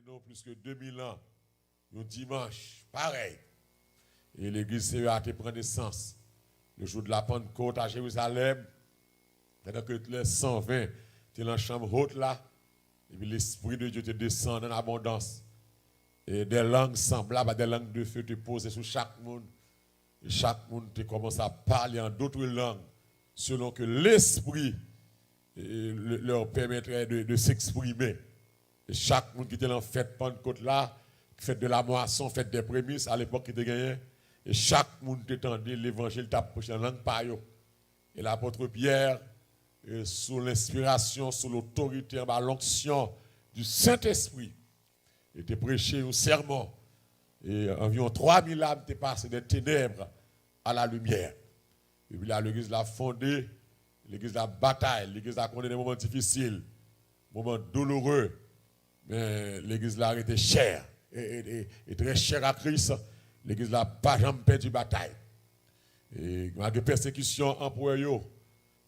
non plus que 2000 ans, un dimanche, pareil. Et l'église CEA a pris naissance le jour de la Pentecôte à Jérusalem, pendant que les 120 étaient dans la chambre haute là, et puis l'Esprit de Dieu te descend en abondance. Et des langues semblables à des langues de feu te posent sur chaque monde. Et chaque monde te commence à parler en d'autres langues, selon que l'Esprit leur permettrait de s'exprimer. Et chaque monde qui était dans la fête Pentecôte là, fête de la moisson, fête des prémices, à l'époque qui était gagné, et chaque monde t'étendait l'évangile t'approche en langue par eux. Et l'apôtre Pierre, sous l'inspiration, sous l'autorité, l'onction du Saint-Esprit, était prêché au sermon. Et environ 3000 âmes étaient passées des ténèbres à la lumière. Et puis là, l'église l'a fondée, l'église l'a bataille, l'église a connu des moments difficiles, moments douloureux, mais l'église l'a été chère et très chère à Christ. L'église n'a pas jamais perdu bataille. Et malgré persécution empereur,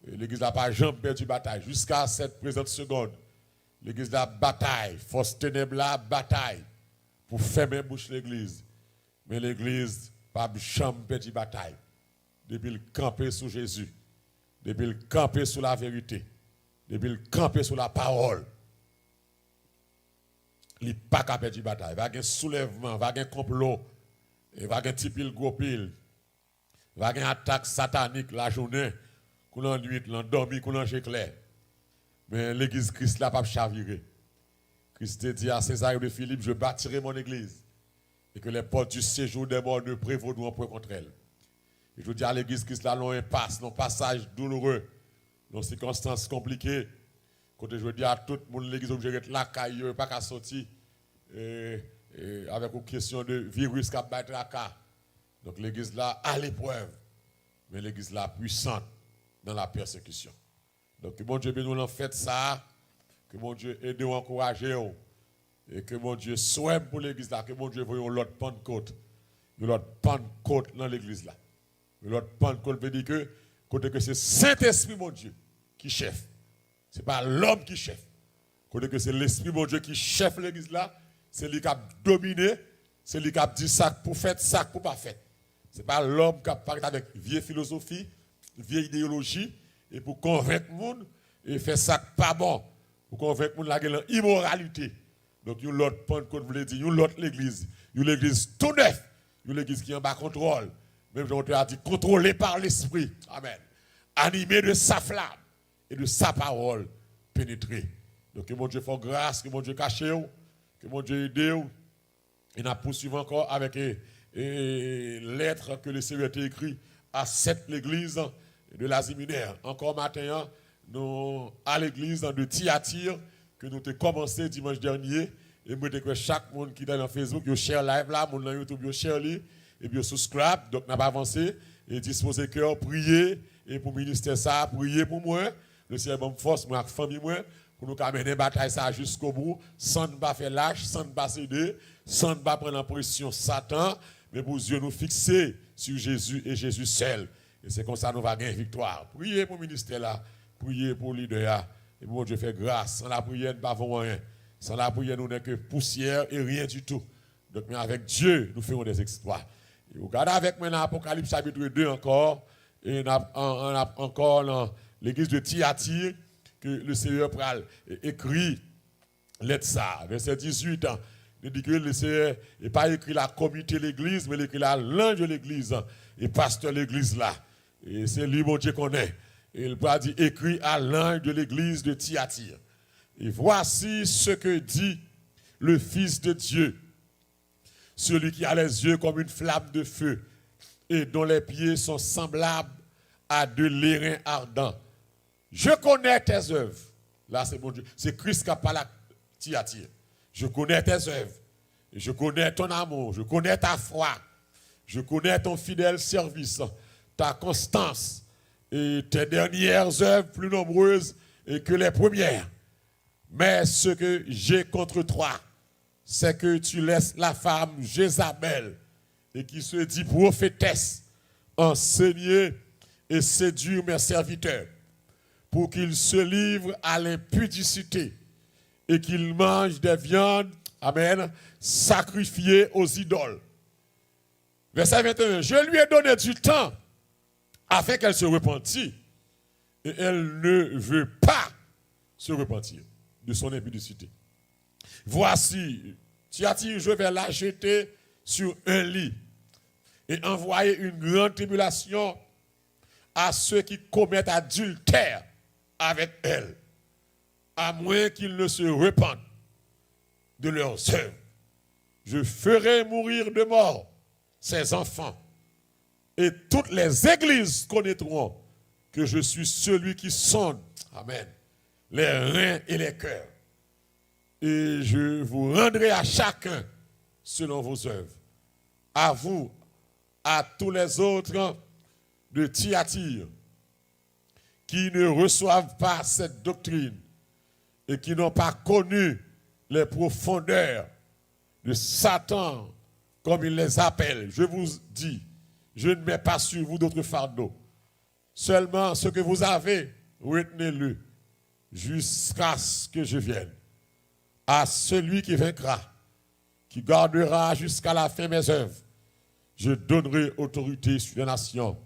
l'église n'a pas jamais perdu bataille. Jusqu'à cette présente seconde, l'église a bataille, force ténèbres la bataille pour fermer bouche l'église. Mais l'église n'a jamais perdu bataille. Depuis le camper sous Jésus, depuis le camper sous la vérité, depuis le camper sous la parole. Il n'y a pas qu'à perdre bataille. Il va y avoir un soulèvement, il va y avoir un complot. Il va y avoir un petit pile, gros pile. Il va y avoir une attaque satanique la journée, qu'on en nuit, qu'on en dormi, qu'on en éclair. Mais l'église Christ n'a pas chaviré. Christ dit à César de Philippe, je bâtirai mon église. Et que les portes du séjour des morts ne prévaudront point contre elle. Et je dis à l'église Christ là, non impasse, non passage douloureux, non circonstances compliquées. Quand je dis à tout le monde, l'église obligée d'être là, caillou, pas qu'à sortir. Avec une question de virus qui a battu la cas. Donc l'église là à l'épreuve, mais l'église là puissante dans la persécution. Donc que mon Dieu nous en fait ça, que mon Dieu aide nous encourager et que mon Dieu souhaite pour l'église là, que mon Dieu voyons l'autre Pentecôte, l'autre Pentecôte dans l'église là. L'autre Pentecôte veut dire que c'est Saint-Esprit mon Dieu qui chef. C'est pas l'homme qui chef. Que c'est l'Esprit mon Dieu qui chef l'église là. C'est lui qui a dominé, c'est lui qui a dit ça pour faire, ça pour pas faire. Ce n'est pas l'homme qui a parlé avec vieille philosophie, vieille idéologie, et pour convaincre le monde, et faire ça pas bon, pour convaincre le monde de l'immoralité. Donc, une autre Pentecôte voulait dire, une autre l'église, une église tout neuf, une église qui est en bas contrôle, même Jean a dit, contrôlée par l'Esprit, amen, animée de sa flamme et de sa parole pénétrée. Donc, que mon Dieu fasse grâce, que mon Dieu cache, que mon Dieu aide. Et nous poursuivons encore avec lettres que le Seigneur a écrit à cette l'église de l'Asie-Mineure. Encore matin, nous à l'église de Thyatire que nous avons commencé dimanche dernier. Et moi, que chaque monde qui est dans Facebook, il share live là, mon dans YouTube, il share li, et puis subscribe. Donc, nous avons avancé et disposé cœur, prier et pour le ministère ça, prier pour moi. Le Seigneur me force, moi, avec la famille, moi, pour nous mener la bataille ça jusqu'au bout, sans ne pas faire lâche, sans ne pas céder, sans ne pas prendre en pression Satan, mais pour Dieu nous fixer sur Jésus et Jésus seul. Et c'est comme ça que nous allons gagner victoire. Priez pour le ministère là, priez pour le leader là, et pour Dieu fait grâce. Sans la prière, nous ne pouvons rien. Sans la prière, nous n'est que poussière et rien du tout. Donc, mais avec Dieu, nous ferons des exploits. Et vous regardez avec moi dans Apocalypse chapitre 2 encore, et on a encore dans l'église de Thyatire, que le Seigneur écrit lettre ça, verset 18 ans. Il dit que le Seigneur n'est pas écrit la comité de l'église, mais il écrit la langue de l'église et pasteur de l'église là. Et c'est lui, mon Dieu, qu'on est. Et il va dire écrit à langue de l'église de Thyatire. Et voici ce que dit le Fils de Dieu, celui qui a les yeux comme une flamme de feu et dont les pieds sont semblables à de l'airain ardent. Je connais tes œuvres. Là, c'est mon Dieu. C'est Christ qui a parlé à Thyatire. Je connais tes œuvres. Je connais ton amour. Je connais ta foi. Je connais ton fidèle service, ta constance et tes dernières œuvres plus nombreuses que les premières. Mais ce que j'ai contre toi, c'est que tu laisses la femme Jézabel et qui se dit prophétesse enseigner et séduire mes serviteurs, pour qu'ils se livrent à l'impudicité et qu'ils mangent des viandes Amen, sacrifiées aux idoles. Verset 21, je lui ai donné du temps afin qu'elle se repentisse. Et elle ne veut pas se repentir de son impudicité. Voici, je vais la jeter sur un lit et envoyer une grande tribulation à ceux qui commettent adultère avec elle, à moins qu'ils ne se repentent de leurs œuvres. Je ferai mourir de mort ses enfants, et toutes les églises connaîtront que je suis celui qui sonde, amen, les reins et les cœurs. Et je vous rendrai à chacun selon vos œuvres. À vous, à tous les autres de Thyatire, qui ne reçoivent pas cette doctrine et qui n'ont pas connu les profondeurs de Satan, comme il les appelle. Je vous dis, je ne mets pas sur vous d'autres fardeaux. Seulement ce que vous avez, retenez-le jusqu'à ce que je vienne. À celui qui vaincra, qui gardera jusqu'à la fin mes œuvres, je donnerai autorité sur les nations.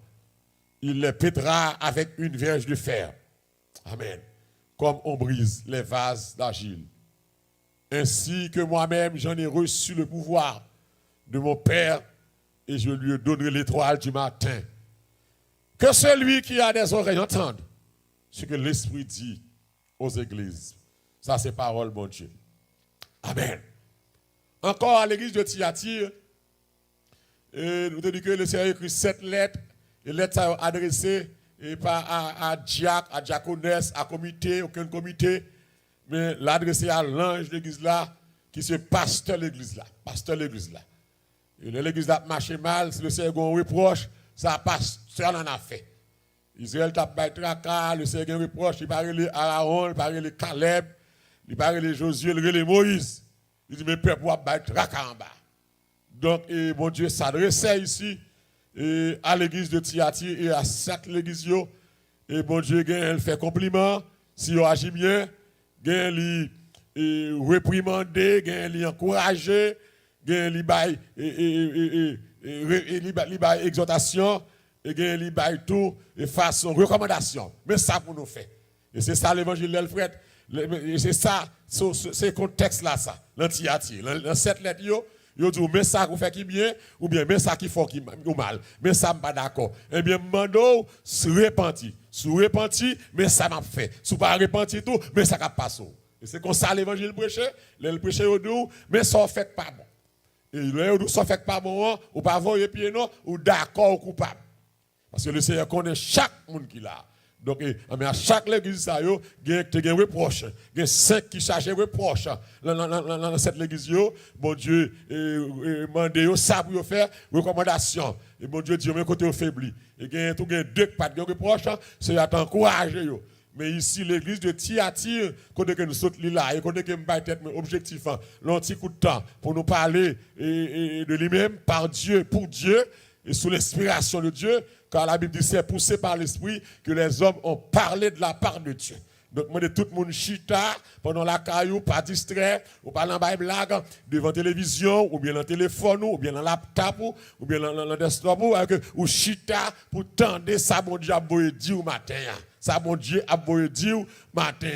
Il les pètera avec une verge de fer. Amen. Comme on brise les vases d'argile. Ainsi que moi-même, j'en ai reçu le pouvoir de mon Père, et je lui donnerai l'étoile du matin. Que celui qui a des oreilles entende ce que l'Esprit dit aux églises. Ça, c'est parole, mon Dieu. Amen. Encore à l'église de Thyatire, nous te dit que le Seigneur a écrit 7 lettres, et les lettres sont adressées et pas à Diac, à diaconesse, à comité, aucun comité, mais l'adresser à l'ange de l'église là, qui se pasteur l'église là. Pasteur l'église là. Et l'église là marche mal, si le Seigneur a un reproche, ça passe, ça en a fait. Israël t'a battu tracas, le Seigneur a un reproche, il parle de Aaron, il parle de Caleb, il parle de Josué, il parle de Moïse. Il dit, mais peuple va battre tracas en bas. Donc, mon Dieu s'adressait ici à l'église de Thyatire et à cette église. Et bon Dieu, il fait compliment, si il agit bien, il réprimander, il encourager, il bail exhortation, il bail tout et façon recommandation. Mais ça pour nous faire. Et c'est ça l'évangile d'Alfred. C'est ça, c'est contexte là, ça, l'Anthyatire. Dans cette lettre, yo dit, mais ça vous fait qui bien, ou bien, mais ça qui fait qui mal, mais ça pas d'accord. Eh bien, mando, se repentir. Sous repentir, mais ça m'a fait. Sous pas repentir tout, mais ça va passer. Et c'est comme ça l'évangile prêché. Le prêché au dit, mais ça fait pas bon. Et là, ça fait pas bon, ou pas voyer pied non, ou d'accord ou coupable. Parce que le Seigneur connaît chaque monde qui l'a. Donc, à chaque église, il y a un reproche. Il y a 5 qui chargent reproche. Dans cette église, bon Dieu, demande ça pour faire recommandation. Et bon Dieu dit, mais côté faibli. Et il y a 2 qui pas de reproche, c'est à t'encourager. Mais ici, l'église de Thyatire, quand nous sommes là, et quand nous sommes objectif, l'un petit coup de temps pour nous parler de lui-même, par Dieu, pour Dieu, et sous l'inspiration de Dieu, car la Bible dit c'est poussé par l'Esprit que les hommes ont parlé de la part de Dieu. Donc, moi, de tout le monde chita pendant la caillou, pas distrait, ou pas dans la blague, devant la télévision, ou bien dans le téléphone, ou bien dans la laptop, ou bien dans le desktop, ou chita pour tendre ça, mon Dieu, à dire au matin. Ça, mon Dieu, à dire matin.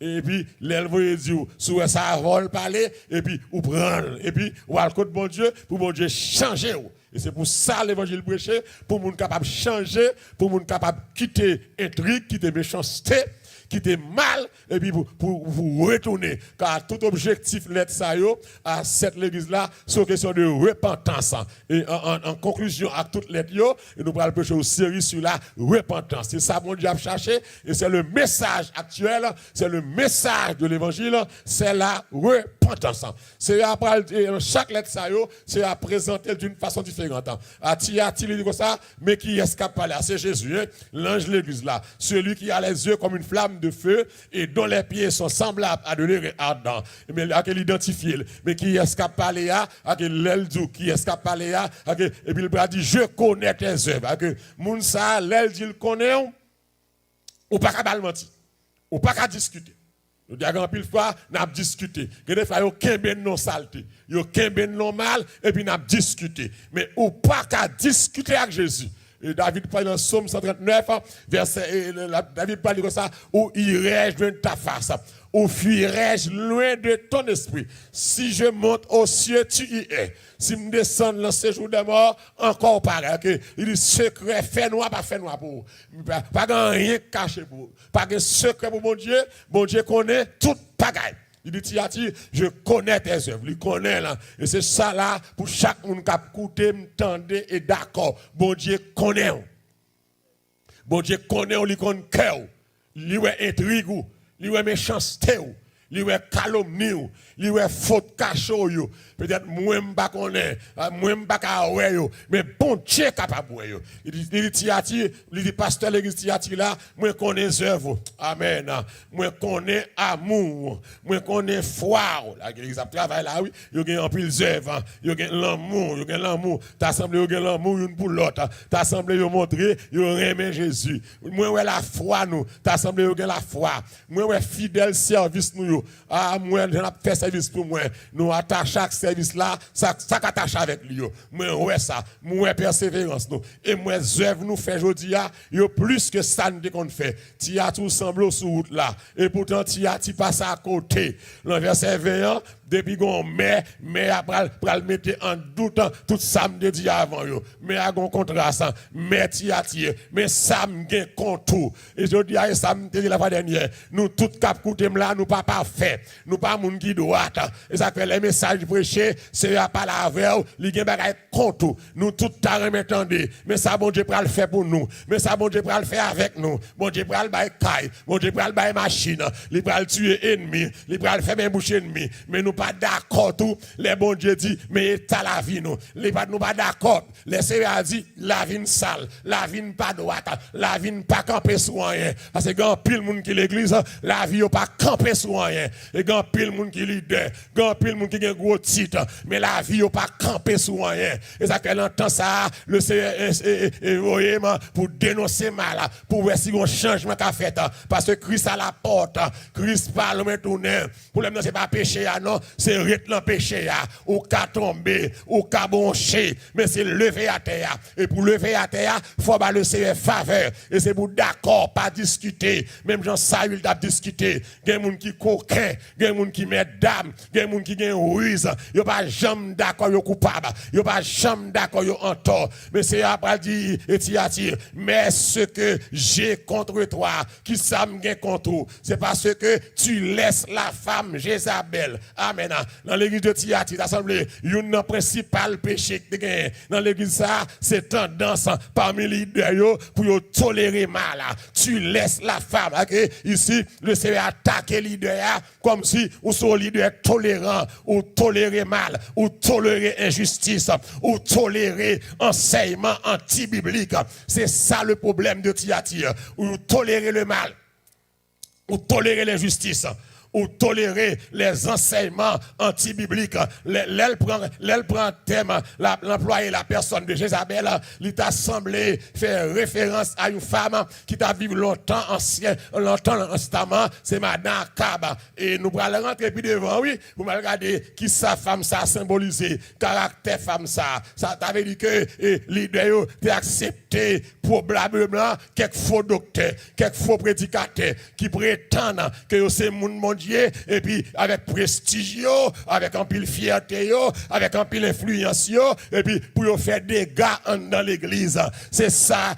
Et puis, l'élève dit, sur ça, vol parler, et puis, ou prendre, et puis, ou à côté de mon Dieu, pour mon Dieu changer. Et c'est pour ça l'évangile prêché, pour moun capable changer, pour moun capable quitter intrigue, quitter méchanceté, quitter mal, et puis pour vous retourner. Car tout objectif lettre ça à cette église-là, c'est une question de repentance. Et en conclusion à toute lettre, et nous allons prêcher une série sur la repentance. C'est ça mon Dieu a cherché, et c'est le message actuel, c'est le message de l'évangile, c'est la repentance. C'est après chaque lettre ça c'est à présenter d'une façon différente. À Thyatire, il dit comme ça, mais qui est-ce qui a parlé? C'est Jésus, hein? L'ange de l'église là, celui qui a les yeux comme une flamme de feu et dont les pieds sont semblables à de l'air ardent. Mais à quel identifier? Mais qui est-ce qui a parlé à quel l'aile dit qui est-ce qui a parlé à et puis il a dit je connais tes œuvres. Que Mounsa l'aile dit il connaît ou pas qu'à mentir, ou pas qu'à discuter. Nous disons pile fois, nous avons discuté. Des fois, nous avons non saleté, nous avons non mal, et puis nous avons discuté. Mais ou pas qu'à discuter avec Jésus. Et David parle dans Psaume 139, verset, David parle de ça, où irais-je loin de ta face, où fuirais-je loin de ton esprit. Si je monte aux cieux, tu y es. Si je descends dans ce jour de mort, encore pareil. Okay? Il dit secret, fait noir, pas fait noir pour vous. Pas rien caché pour vous. Pas de secret pour mon Dieu. Mon Dieu connaît toute pagaille. Il dit, Tiati, je connais tes œuvres, il connaît là. Et c'est ça là, pour chaque monde qui a écouté, m'entendait et d'accord. Bon Dieu connaît. Bon Dieu connaît, il connaît cœur. Il est intrigue, il est méchanceté, il est calomnie, il est faute cachot. Peut-être moi m'pa connaît, moi m'pa kawé yo, mais bon Dieu capable yo. Il dit Tiati, il dit pasteur l'église Tiati là, moi connais œuvre. Amen. Moi connais amour, moi connais foi. L'église a travaillé là oui, yo gen en pile œuvre, yo gen l'amour, t'as semblé yo gen l'amour une pour l'autre, t'as semblé yo montrer yo aimer Jésus. Moi ouais la foi nous, t'as semblé yo gen la foi. Moi ouais fidèle service nous yo. Ah moi j'en fait service pour moi. Nous attache chaque service là, ça attache avec lui. Moi ouais ça, moi persévérance nous. Et moi œuvre nous fait aujourd'hui yo plus que ça nous qu'on fait. Tia tout semble sur route là. Et pourtant tia ti passe à côté. Dans verset 20 depuis qu'on mais pral mettre en doute tout ça me dit avant yo. Mais a gon contrat ça, mais tia mais ça me gen contour. Et je dis ça me dit la fois dernière, nous tout cap coûter là, nous pas parfait. Nous pas moun qui droite. Et ça fait les messages prêcher, c'est pas la veille, li gen bagay contour. Nous tout ta remettandé, mais ça bon Dieu pral faire pour nous. Mais ça bon Dieu pral faire avec nous. Bon Dieu pral bail caille, bon Dieu pral bail machine, li pral tuer ennemi, li pral faire même boucher ennemi. Mais nous pas d'accord tout, les bon Dieu dit mais t'as la vie nous. Les pas nous pas d'accord. Les Seigneur dit la vie sale, la vie pas droite, la vie pas camper sur rien. Parce que grand pile monde qui l'église, la vie pas camper sur rien. Et grand pile monde qui leader, grand pile monde qui a gros titre, mais la vie pas camper sur rien. Et ça qu'elle entend ça, le Seigneur pour dénoncer mal, pour voir si un changement qu'a fait parce que Christ à la porte, Christ parle maintenant. Pour le c'est pas péché non, c'est le péché ou qu'à tomber ou qu'à boncher, mais c'est lever à terre. Et pour lever à terre, il faut le Seigneur faveur. Et c'est pour d'accord, pas discuter. Même Jean Saül a discuté. Il y a des gens qui coquin, il y a des gens qui mettent dame, il y a des gens qui ont ruse. Il n'y a pas jamais d'accord, ils sont coupables. Il n'y a pas jamais d'accord, ils sont en tort. Mais c'est après dit, et tu attires. Mais ce que j'ai contre toi, qui ça me contre, c'est parce que tu laisses la femme Jézabel. Amen. Dans l'église de Thyatire, l'assemblée, il y a un principal péché que tu dans l'église, ça, c'est tendance parmi les leaders pour tolérer mal. Tu laisses la femme. Okay? Ici, le Seigneur attaque les leaders comme si ou sont leader tolérant, ou tolérer mal, ou tolérer injustice, ou tolérer enseignement anti-biblique. C'est ça le problème de Thyatire. Ou tolérer le mal, ou tolérer l'injustice, ou tolérer les enseignements anti-bibliques. L'elle prend thème, l'employé, la personne de Jézabel, il t'a semblé faire référence à une femme qui t'a vécu longtemps instamment, c'est Madame Akab. Et nous allons rentrer puis devant, oui, vous m'avez regardé qui sa femme ça a symbolisé, caractère femme ça. Ça t'avait dit que l'idée t'a accepté probablement quelques faux docteurs, quelques faux prédicateurs qui prétendent que c'est mon Dieu, et puis avec prestige, avec un pile fierté, avec un pile influence, et puis pour faire des gars dans l'église. C'est ça,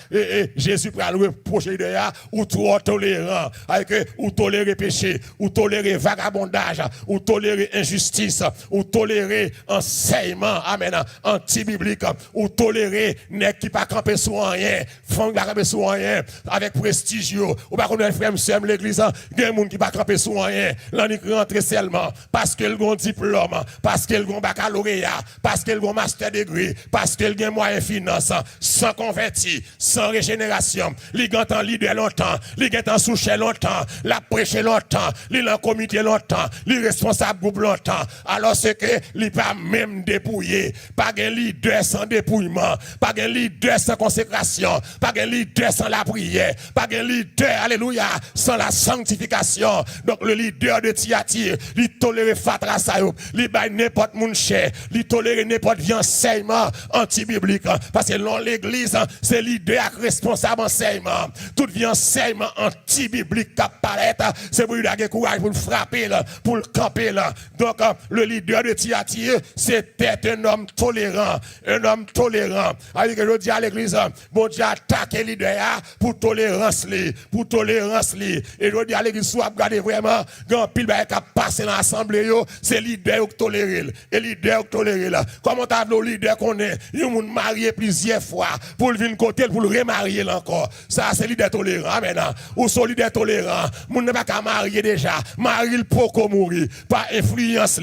Jésus peut le reprocher de là, ou trop tolérant, avec ou tolérer péché, ou tolérer vagabondage, ou tolérer injustice, ou tolérer enseignement, amen, anti-biblique, ou tolérer n'est qui pas camper sur rien, font pas camper sur rien, avec prestige, ou pas connaître frère m'sem l'église, il y a des gens qui pas camper sur rien. L'on y rentre seulement parce qu'elle a un diplôme, parce qu'elle a un baccalauréat, parce qu'elle a un master degré, parce qu'elle a un moyen finance, sans converti, sans régénération. Li gantan leader longtemps, li gantan souché longtemps, la prêché longtemps, li en comité longtemps, li responsable groupe longtemps. Alors c'est que li pas même dépouillé, pas un leader sans dépouillement, pas un leader sans consécration, pas un leader sans la prière, pas un leader, alléluia, sans la sanctification. Donc le leader leader de Thyatire, il tolère Fatra Sayoub, il baille n'importe moun cher, il tolère n'importe vie enseignement anti-biblique. Parce que dans l'église, c'est leader responsable enseignement. Tout vie enseignement anti-biblique qui apparaît, c'est pour lui avoir courage pour le frapper, pour le camper. Donc, le leader de Thyatire, c'était un homme tolérant. Un homme tolérant. Alors que je dis à l'église, bon Dieu attaque le leader pour tolérance. Pour tolérance. Et je dis à l'église, soit regardez vraiment, quand pile qui a passé dans l'assemblée, c'est le leader qui tolère. Et le leader qui tolère. Comment tu as le leader qu'on est? Il m'a marié plusieurs fois pour le venir côté, pour le remarier encore. Ça, c'est le leader tolérant. Maintenant, ou son leader tolérant. Moun n'est pas qu'à marier déjà. Marie le pour mourir. Pas influence.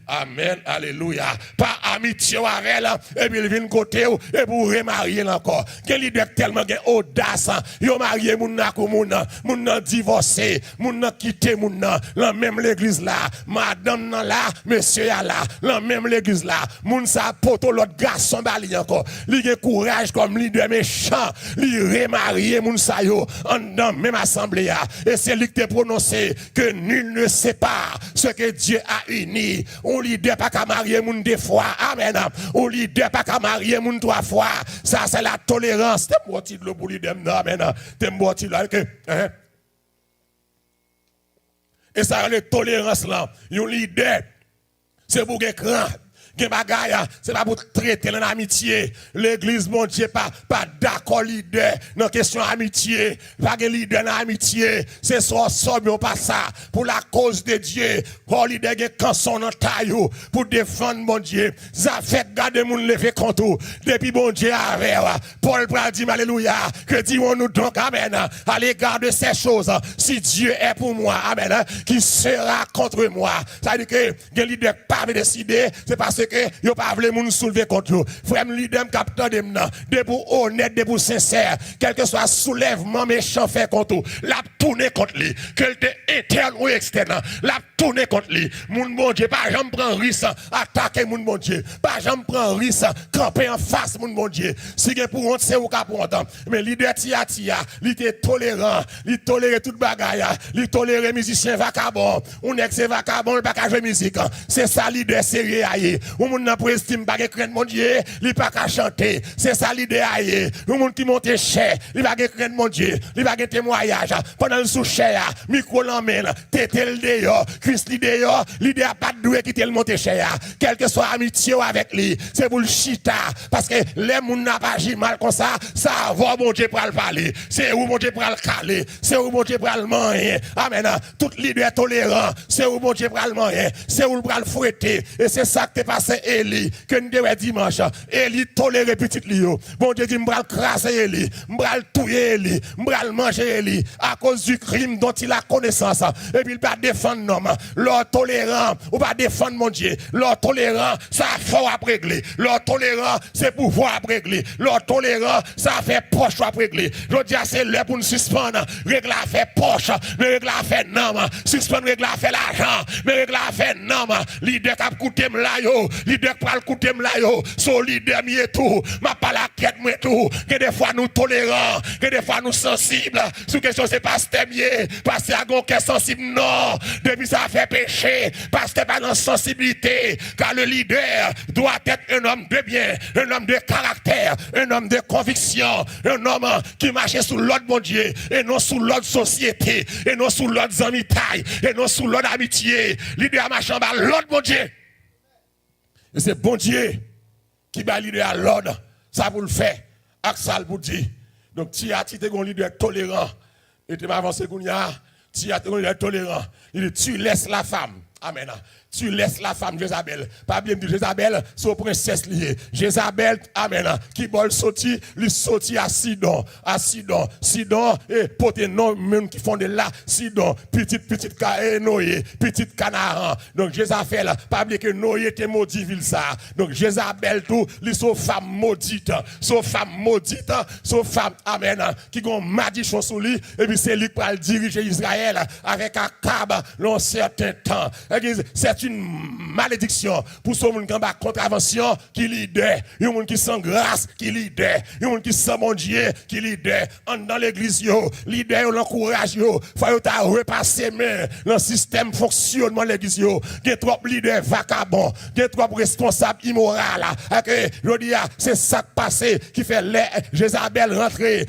Amen. Alléluia. Pas amitié avec elle. Et puis il vient côté et pour remarier encore. Quel leader tellement audace. Yo marié moun na ko moun nan divorcé, moun nan quitté moun nan. Dans même l'église là, madame nan là, monsieur ya là. Dans même l'église là, moun sa poto l'autre garçon bali encore. Li gen courage comme leader méchant, li remarier moun sa yo en dans même assemblée ya. Et c'est lui qui te prononcé que nul ne sépare ce que Dieu a uni. On leader pas qu'à marier moun deux fois. Amen. On leader pas qu'à marier moun trois fois. Ça c'est la tolérance. T'es morti de l'eau leader. Amen. T'es morti là que et ça la tolérance là. Un leader c'est pour grand. C'est pas pour traiter l'amitié. L'église, mon Dieu, pas d'accord leader dans question amitié. Pas de leader dans l'amitié. C'est ça, pas ça. Pour la cause de Dieu. Pour leader, quand son en taille, pour défendre mon Dieu. Ça fait garder mon lever contre. Depuis mon Dieu avec. Paul dit, alléluia. Que disons-nous donc, amen. À l'égard de ces choses. Si Dieu est pour moi, amen. Qui sera contre moi. Ça veut dire que le leader pas décider. C'est parce que yo pas voulu moun soulever contre vous. Frère leader capteur de m'nan, de pour honnête, de pour sincère, quel que soit soulèvement méchant fait contre vous, la tourner contre lui, qu'elle te interne ou externe, la tourner contre lui. Moun bon Dieu pas jamais prendre risque attaquer moun bon Dieu, pas jamais prendre risque camper en face moun bon Dieu. Si gen pour honte c'est ou ka pour honte. Mais leader Thyatire, il était tolérant, il tolérait toute bagaille, il tolérait musicien vagabond, on ex vagabond pas ka jouer musique. C'est ça leader sérieux aïe. Ou moun nan pour estime pas crainte mon Dieu, il pas qu'à chanter. C'est ça l'idée aïe. Ou moun qui monte cher, il pas crainte mon Dieu, il pas témoignage pendant le sous cher, micro l'emmène, tétel dehors, cuisse li dehors, l'idée a pas doué qui tel monte cher. Quel que soit amitié avec lui, c'est pour le chita parce que les moun n'a pas agi mal comme ça va mon Dieu pour le parler. C'est où mon Dieu pour le caler, c'est où mon Dieu pour le manger. Amen. Toute l'idée tolérant, c'est où mon Dieu pour le manger, c'est où pour le fouetter et c'est ça que passé Eli que nous devons dimanche Eli toléré petit lio bon Dieu dit m'bral crasser Eli m'bral tuer Eli m'bral manger Eli à cause du crime dont il a connaissance et puis il pas défendre l'homme l'or tolérant ou pas défendre mon Dieu l'or tolérant ça faut à régler l'or tolérant c'est pouvoir à régler l'or tolérant ça fait poche à régler je dis c'est là pour nous suspendre règle à faire poche mais règle à faire non suspendre règle à faire l'argent mais règle à faire non leader cap coûter là yo leader pral coûter là yo so leader mi et tout m'a pas la quête moi tout que des fois nous tolérants que des fois nous sensibles sous question c'est pas mieux parce à gon qui sensible non depuis ça fait péché parce que pas dans sensibilité car le leader doit être un homme de bien un homme de caractère un homme de conviction un homme qui marche sous l'ordre bon Dieu et non sous l'ordre société et non sous l'ordre amitié et non sous l'ordre amitié leader marche en bas l'ordre bon Dieu. Et c'est bon Dieu qui va leader à l'ordre. Ça vous le fait. Axal vous dit. Donc, Thyatire est un leader tolérant. Et tu vas avancer, Thyatire est un leader tolérant. Il dit, tu laisses la femme. Amen. Tu laisses la femme Jézabel. Pas bien dit Jézabel, c'est une princesse liée. Jézabel, amen, qui bol sorti, lui sorti à Sidon. À Sidon. Sidon, et pote non, même qui font de là. Sidon, petite Noé, petite Canaan. Donc Jézabel, pas bien que Noé était maudit ville ça. Donc Jézabel tout, lui sont femme maudite. Sont femme maudite, sont femme, amen, qui ont malédiction sur lui. Et puis c'est lui qui va diriger Israël avec Akab, long certain temps. C'est une malédiction pour ce monde qui a contravention qui leader, un monde qui sans grâce qui leader, un monde qui sans mon Dieu qui leader. Dans l'église yo, leader l'encourage yo, faut ta repasser mais le système fonctionnement l'église yo, il y a trop leader vagabond, il y a trop responsable immoral. Je dis c'est ça qui passé qui fait Jézabel rentrer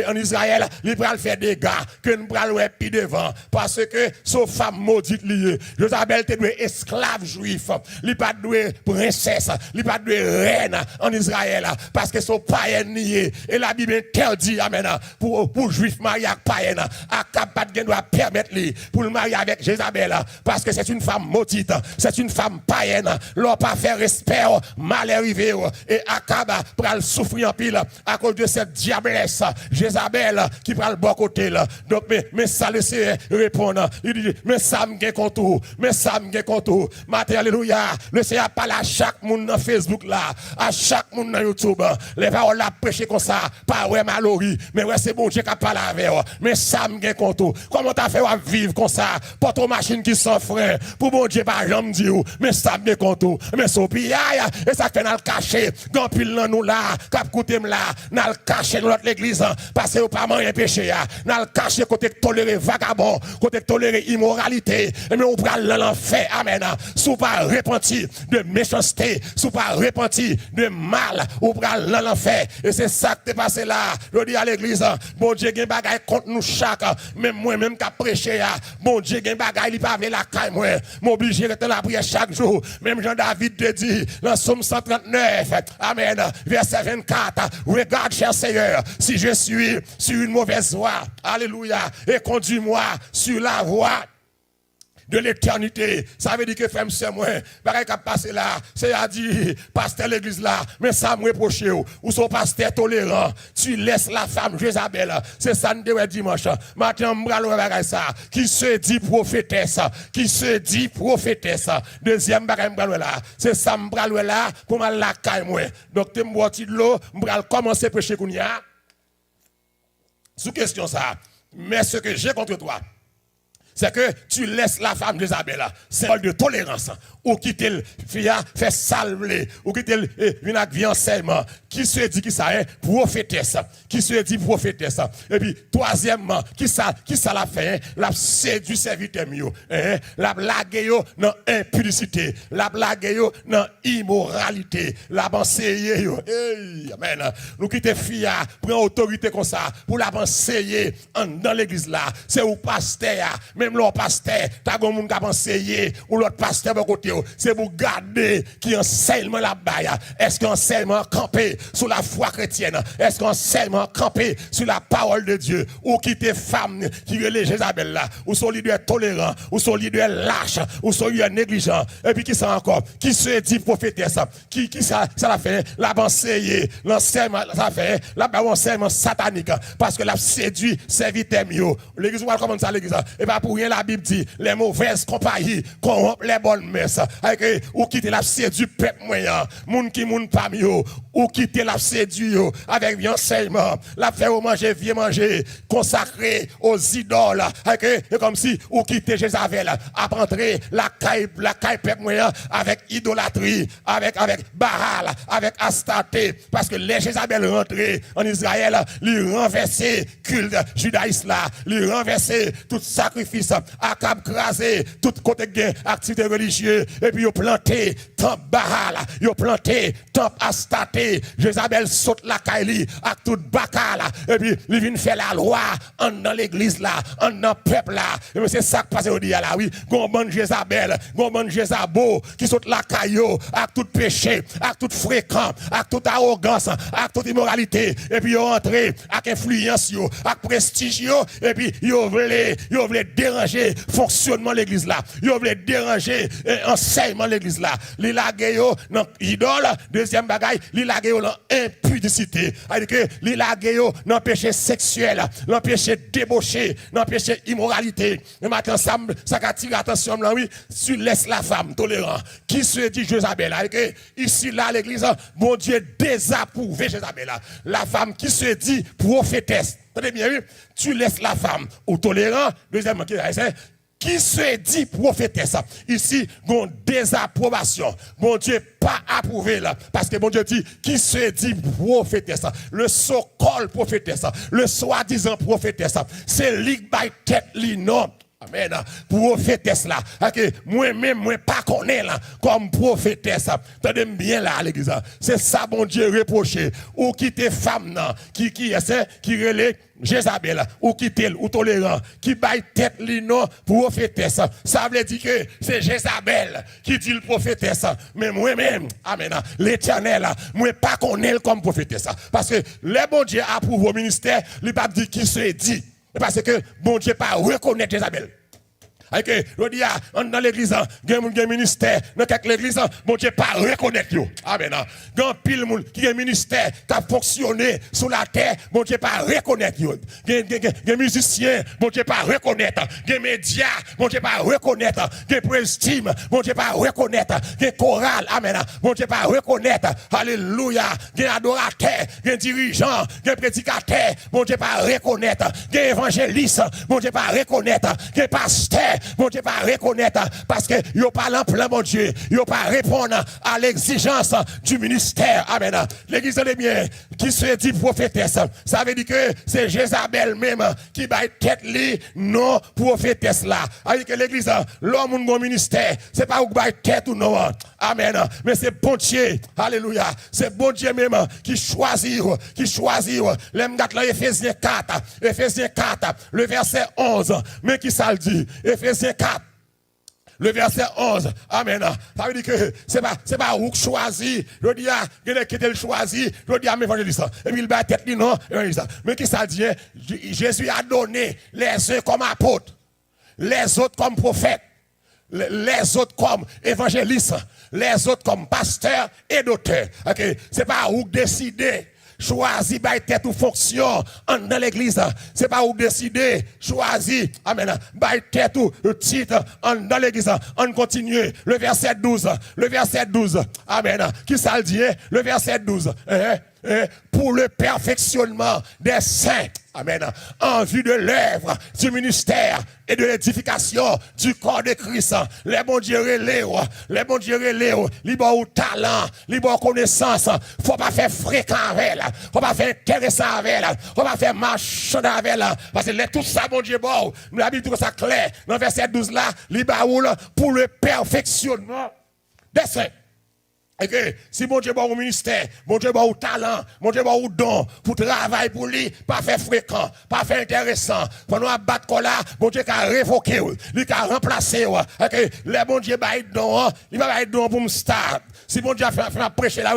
en Israël, il va faire des gars que nous prenons plus devant parce que son femme maudite liée. Jézabel était esclave juif, il pas de princesse, il pas de reine en Israël parce que son païen nié et la Bible interdit amen pour juif marié avec païen Akab pas de doit permettre lui pour le marier avec Jézabel parce que c'est une femme maudite, c'est une femme païenne, l'on pas faire respect mal arrivé et Akab pral souffrir en pile à cause de cette diablesse Jézabel qui prend le bon côté là. Donc mais ça laissez répondre. Il dit mais ça me gagne contour, mais ça me gagne contour. Matin alléluia, le Seigneur parle à chaque monde dans Facebook là, à chaque monde dans YouTube. Les paroles là prêcher comme ça, pas ouais malori, mais ouais c'est bon Dieu qui parle avec vous. Mais ça me gagne contour. Comment t'as fait vivre comme ça? Pour ton machine qui sans frein, pour bon Dieu pas jamais dire mais ça me gagne contour. Mais son piaille et ça fait dans le cacher. Grand pile nous là, cap côté là, dans le cacher dans notre église parce que pas moyen péché dans le cacher côté tolérer vagabond, côté tolérer immoralité, mais on prend l'enfer. Amen. Sous pas repenti de méchanceté, sous pas repenti de mal, on prend l'enfer. Et c'est ça qui est passé là. Je dis à l'église, bon Dieu gen bagay contre nous chaque, même moi même qui prêcher bon Dieu gen bagay il pas la caille moi, m'obligé de la prière chaque jour. Même Jean-David te dit dans Somme 139, amen, verset 24, regarde cher Seigneur, si je suis sur une mauvaise voie, alléluia, et conduis-moi sur la voie de l'éternité. Ça veut dire que femme c'est moi. Pareil qu'a passé là, c'est à dire pasteur l'église là, mais ça me reproche ou son pasteur tolérant. Tu laisses la femme Jézabel. C'est ça nous dimanche. Matin m'bralo bagay ça qui se dit prophétesse, qui se dit prophétesse. Deuxième bagay m'bralo là, c'est ça m'bralo là pour mal la caille moi. Donc te m'boiti de l'eau, m'bral commencer prêcher kounya. Sous question ça. Mais ce que j'ai contre toi, c'est que tu laisses la femme d'Isabelle, c'est de tolérance, ou quitter le fille, fait salver, ou quitter le vie enseignement, qui se dit qui ça est prophétesse, qui se dit prophétesse. Et puis, troisièmement, qui ça la fait, la séduit serviteur mieux, la blague dans impudicité, la blague dans immoralité, la enseigner amen. Nous quitter fille, prend autorité comme ça, pour la enseigner dans l'église là, c'est au pasteur, même l'autre pasteur, t'as un monde qui a enseigné, ou l'autre pasteur de côté, c'est pour garder qui enseignement là-bas. Est-ce qu'enseignement campé sur la foi chrétienne? Est-ce qu'enseignement campé sur la parole de Dieu? Ou qui tes femmes qui relèvent Jézabel là? Ou sont leaders tolérants? Ou sont leaders lâches? Ou sont leaders négligents? Et puis qui ça encore? Qui se dit prophétesse? Qui ça l'a fait? L'a enseigné, l'enseignement, ça fait, l'a enseignement satanique. Parce que l'a séduit serviteur mieux. L'église, on va commencer ça l'église. Et pas pour rien la Bible dit, les mauvaises compagnies corrompent les bonnes messes. Ou quitter la séduit peuple moyen, moun qui moun pas mieux, ou quitter la séduit avec enseignement, la faire manger, vieux manger, consacré aux idoles, et comme si ou quitter Jézabel, à rentrer la caille peuple moyen avec idolâtrie, avec Baal, avec Astarté, parce que les Jézabel rentrés en Israël, lui renverser culte judaïsme là, lui renverser tout sacrifice, Akab crasé, tout côté gain, activité religieuse, et puis ils ont planté temple Baal, ils ont planté temple Astarté, Jézabel saute la caille, avec tout Bacal, et puis ils viennent faire la loi dans l'église là, dans le peuple là, et c'est ça qui passe au dia là, oui, gon Jézabel, gon Jézabo, qui saute la caille, avec tout péché, avec tout fréquent, avec toute arrogance, avec toute immoralité, et puis ils ont entré avec influence, avec prestige, et puis ils voulaient déranger fonctionnement de l'église là, ils voulaient déranger enseignement de l'église là, li lage yo dans idole, deuxième bagaille, li lage yo dans impudicité, c'est-à-dire que li lage yo dans péché sexuel, dans péché débauché, dans péché immoralité. Et maintenant ça attire attention là, oui, tu laisses la femme tolérante qui se dit Jézabel, que ici là l'église, bon Dieu désapprouvé Jézabel, la femme qui se dit prophétesse. Attendez bien, oui, tu laisses la femme ou tolérant, deuxièmement qui se dit prophétesse. Ici, une désapprobation. Bon Dieu pas approuvé là. Parce que bon Dieu dit, qui se dit prophétesse. Le so-called prophétesse. Le soi-disant prophétesse. C'est lui qui tête li non. Amen. Prophétesse là. Moi-même, moi pas connais là. Comme prophétesse. Tenez bien là à l'église. C'est ça, bon Dieu, reproché. Ou quitter femme là. Qui relève Jézabel. Ou quitter, ou tolérant. Qui baille tête li non prophétesse. Ça veut dire que c'est Jézabel qui dit le prophétesse. Mais moi-même, amen. L'éternel, moi pas connais comme prophétesse. Parce que les bon Dieu approuve au ministère, il pas dit qui se dit. Parce que bon Dieu pas reconnaître Jézabel. Je dis, dans l'église, il y a un ministère, dans quelques églises, bon Dieu pas reconnaître. Amen. Il y a un pile qui a un ministère qui a fonctionné sur la terre, bon Dieu pas reconnaître. Il y a un musicien, bon Dieu pas reconnaître. Il y a un média, bon Dieu pas reconnaître. Il y a un praise team, bon Dieu pas reconnaître. Il y a un choral, amen. Bon Dieu pas reconnaître. Alléluia. Il y a un adorateur, il y a un dirigeant, il y a un prédicateur, bon Dieu pas reconnaître. Il y a un évangéliste, bon Dieu pas reconnaître. Il y a un pasteur, bon Dieu pas reconnaître parce que yo pas l'emploi mon Dieu, yo pas répondre à l'exigence du ministère. Amen. L'église des biens qui se dit prophétesse, ça veut dire que c'est Jézabel même qui baille tête li non prophétesse là. Avec que l'église l'homme ou bon ministère, c'est pas ou baille tête ou non. Amen. Mais c'est bon Dieu. Alléluia. C'est bon Dieu même qui choisit l'aime gâte là Éphésiens 4, le verset 11. Mais qui ça le dit? Éphésiens 4. Le verset 11. Amen. Ça veut dire que c'est pas où choisir. Je dis à qui le choisi, je dis à mes évangélistes. Et puis il bat tête non, mais qui ça dit? Jésus a donné les uns comme apôtres, les autres comme prophètes, les autres comme évangélistes, les autres comme pasteurs et docteurs. OK, c'est pas où décider. Choisi by tête ou fonction dans l'église. C'est pas où décider. Choisi, amen, by tête ou titre dans l'église. On continue. Le verset 12. Le verset 12. Amen. Qui ça le dit? Le verset 12. Pour le perfectionnement des saints. Amen. En vue de l'œuvre du ministère et de l'édification du corps de Christ. Les bons dieux relèvent, les bons talent, les bons connaissances. Faut pas faire fréquent avec elle. Faut pas faire intéressant avec elle. Faut pas faire marchand avec elle. Parce que tout ça, bon Dieu, bon. Nous l'avons dit que ça clair. Dans verset 12 là, les baoul pour le perfectionnement des saints. Et que si mon Dieu bon au ministère, mon Dieu bon au talent, mon Dieu bon au don, pour travailler pour lui, pas faire fréquent, pas faire intéressant, pour nous abattre là, mon Dieu a révoqué, il a remplacé, et que les bon Dieu va être don, il va être don pour me start. Si mon Dieu fait prêcher là,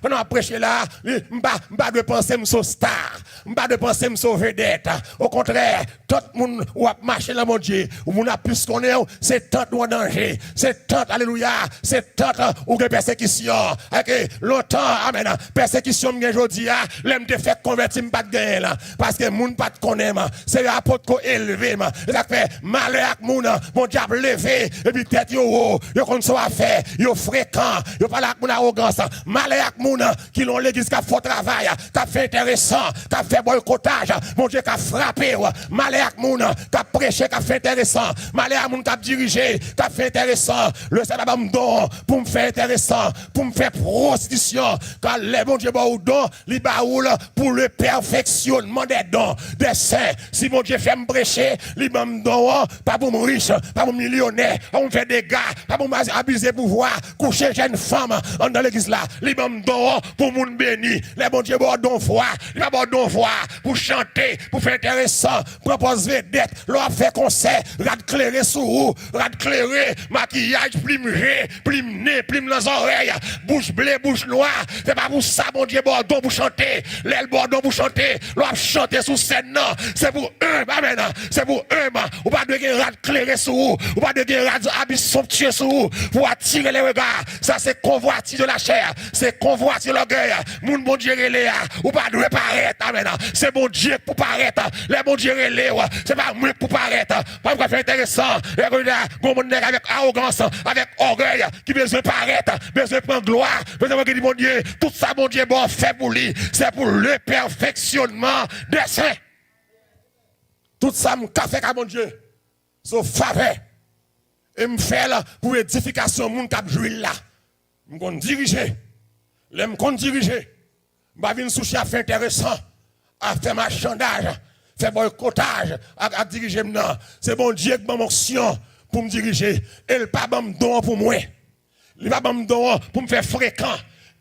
pendant prêcher là, m'pas de penser me so star, m'pas de penser me so vedette. Au contraire, tout le monde ou a marché là mon Dieu, ou mon a plus qu'on est, c'est tant ou danger, c'est tant alléluia, c'est tant ou de persécution. OK, longtemps amen. Persécution m'gen jodi a, l'aime te fait convertir m'pas de là parce que moun pas de connaît, c'est apôtre ko élevé, ça fait malheur ak moun, mon diable levé et puis tête yo kon so a faire, yo fréquent. Yo parle avec mon arrogance, malheur avec moun qui l'ont l'église qui a fait travail, qui a fait intéressant, qui a fait boycottage, mon Dieu qui a frappé, malheur avec moun qui a prêché, qui a fait intéressant, malheur avec moun qui a dirigé, qui a fait intéressant, le sabbat me don pour me faire intéressant, pour me faire prostitution, quand les bon Dieu bon don, li baoul pour le perfectionnement des dons, des saints. Si mon Dieu fait me prêcher, li me don pas pour me riche, pas pour me millionnaire, pas pour me faire des gars, pas pour m'abuser pouvoir, coucher jeune femme dans l'église là, les bons dons pour moun béni, les bons Dieu bon don foi, les bons don foi pour chanter, pour faire intéressant, propose vedette, leur fait concert, rad clairé sous vous, rad clairé, maquillage, plume nez, plume dans les oreilles, bouche bleue, bouche noire, c'est pas pour ça bon Dieu bon don pour chanter, l'aile bon don pour chanter, leur chanter sous scène non, c'est pour eux, amen, c'est pour eux, ou pas de rad clairé sous vous, ou pas de rad habit somptueux sous vous, pour attirer les regards. Ça c'est convoitise de la chair, c'est convoitise de l'orgueil. Moun bon Dieu relé, ou pas de paraître, amen. C'est bon Dieu pour paraître, les bon Dieu relé, c'est pas moi pour paraître. Pas pour faire intéressant, avec arrogance, avec orgueil, qui besoin de paraître, besoin de prendre gloire, besoin de dire mon Dieu, tout ça mon Dieu bon fait pour lui, c'est pour le perfectionnement des saints. Tout ça mon café à mon Dieu. So faveur. Et me fait là pour édification moun k'ap jouir là. Me kon diriger. L'aime kon diriger. M'a vinn souci à faire intéressant, à faire marchandage, faire boycottage, à diriger maintenant. C'est bon Dieu qui m'a option pour me diriger. Et le pas me don pour moi. Il pas me don pour me faire fréquent.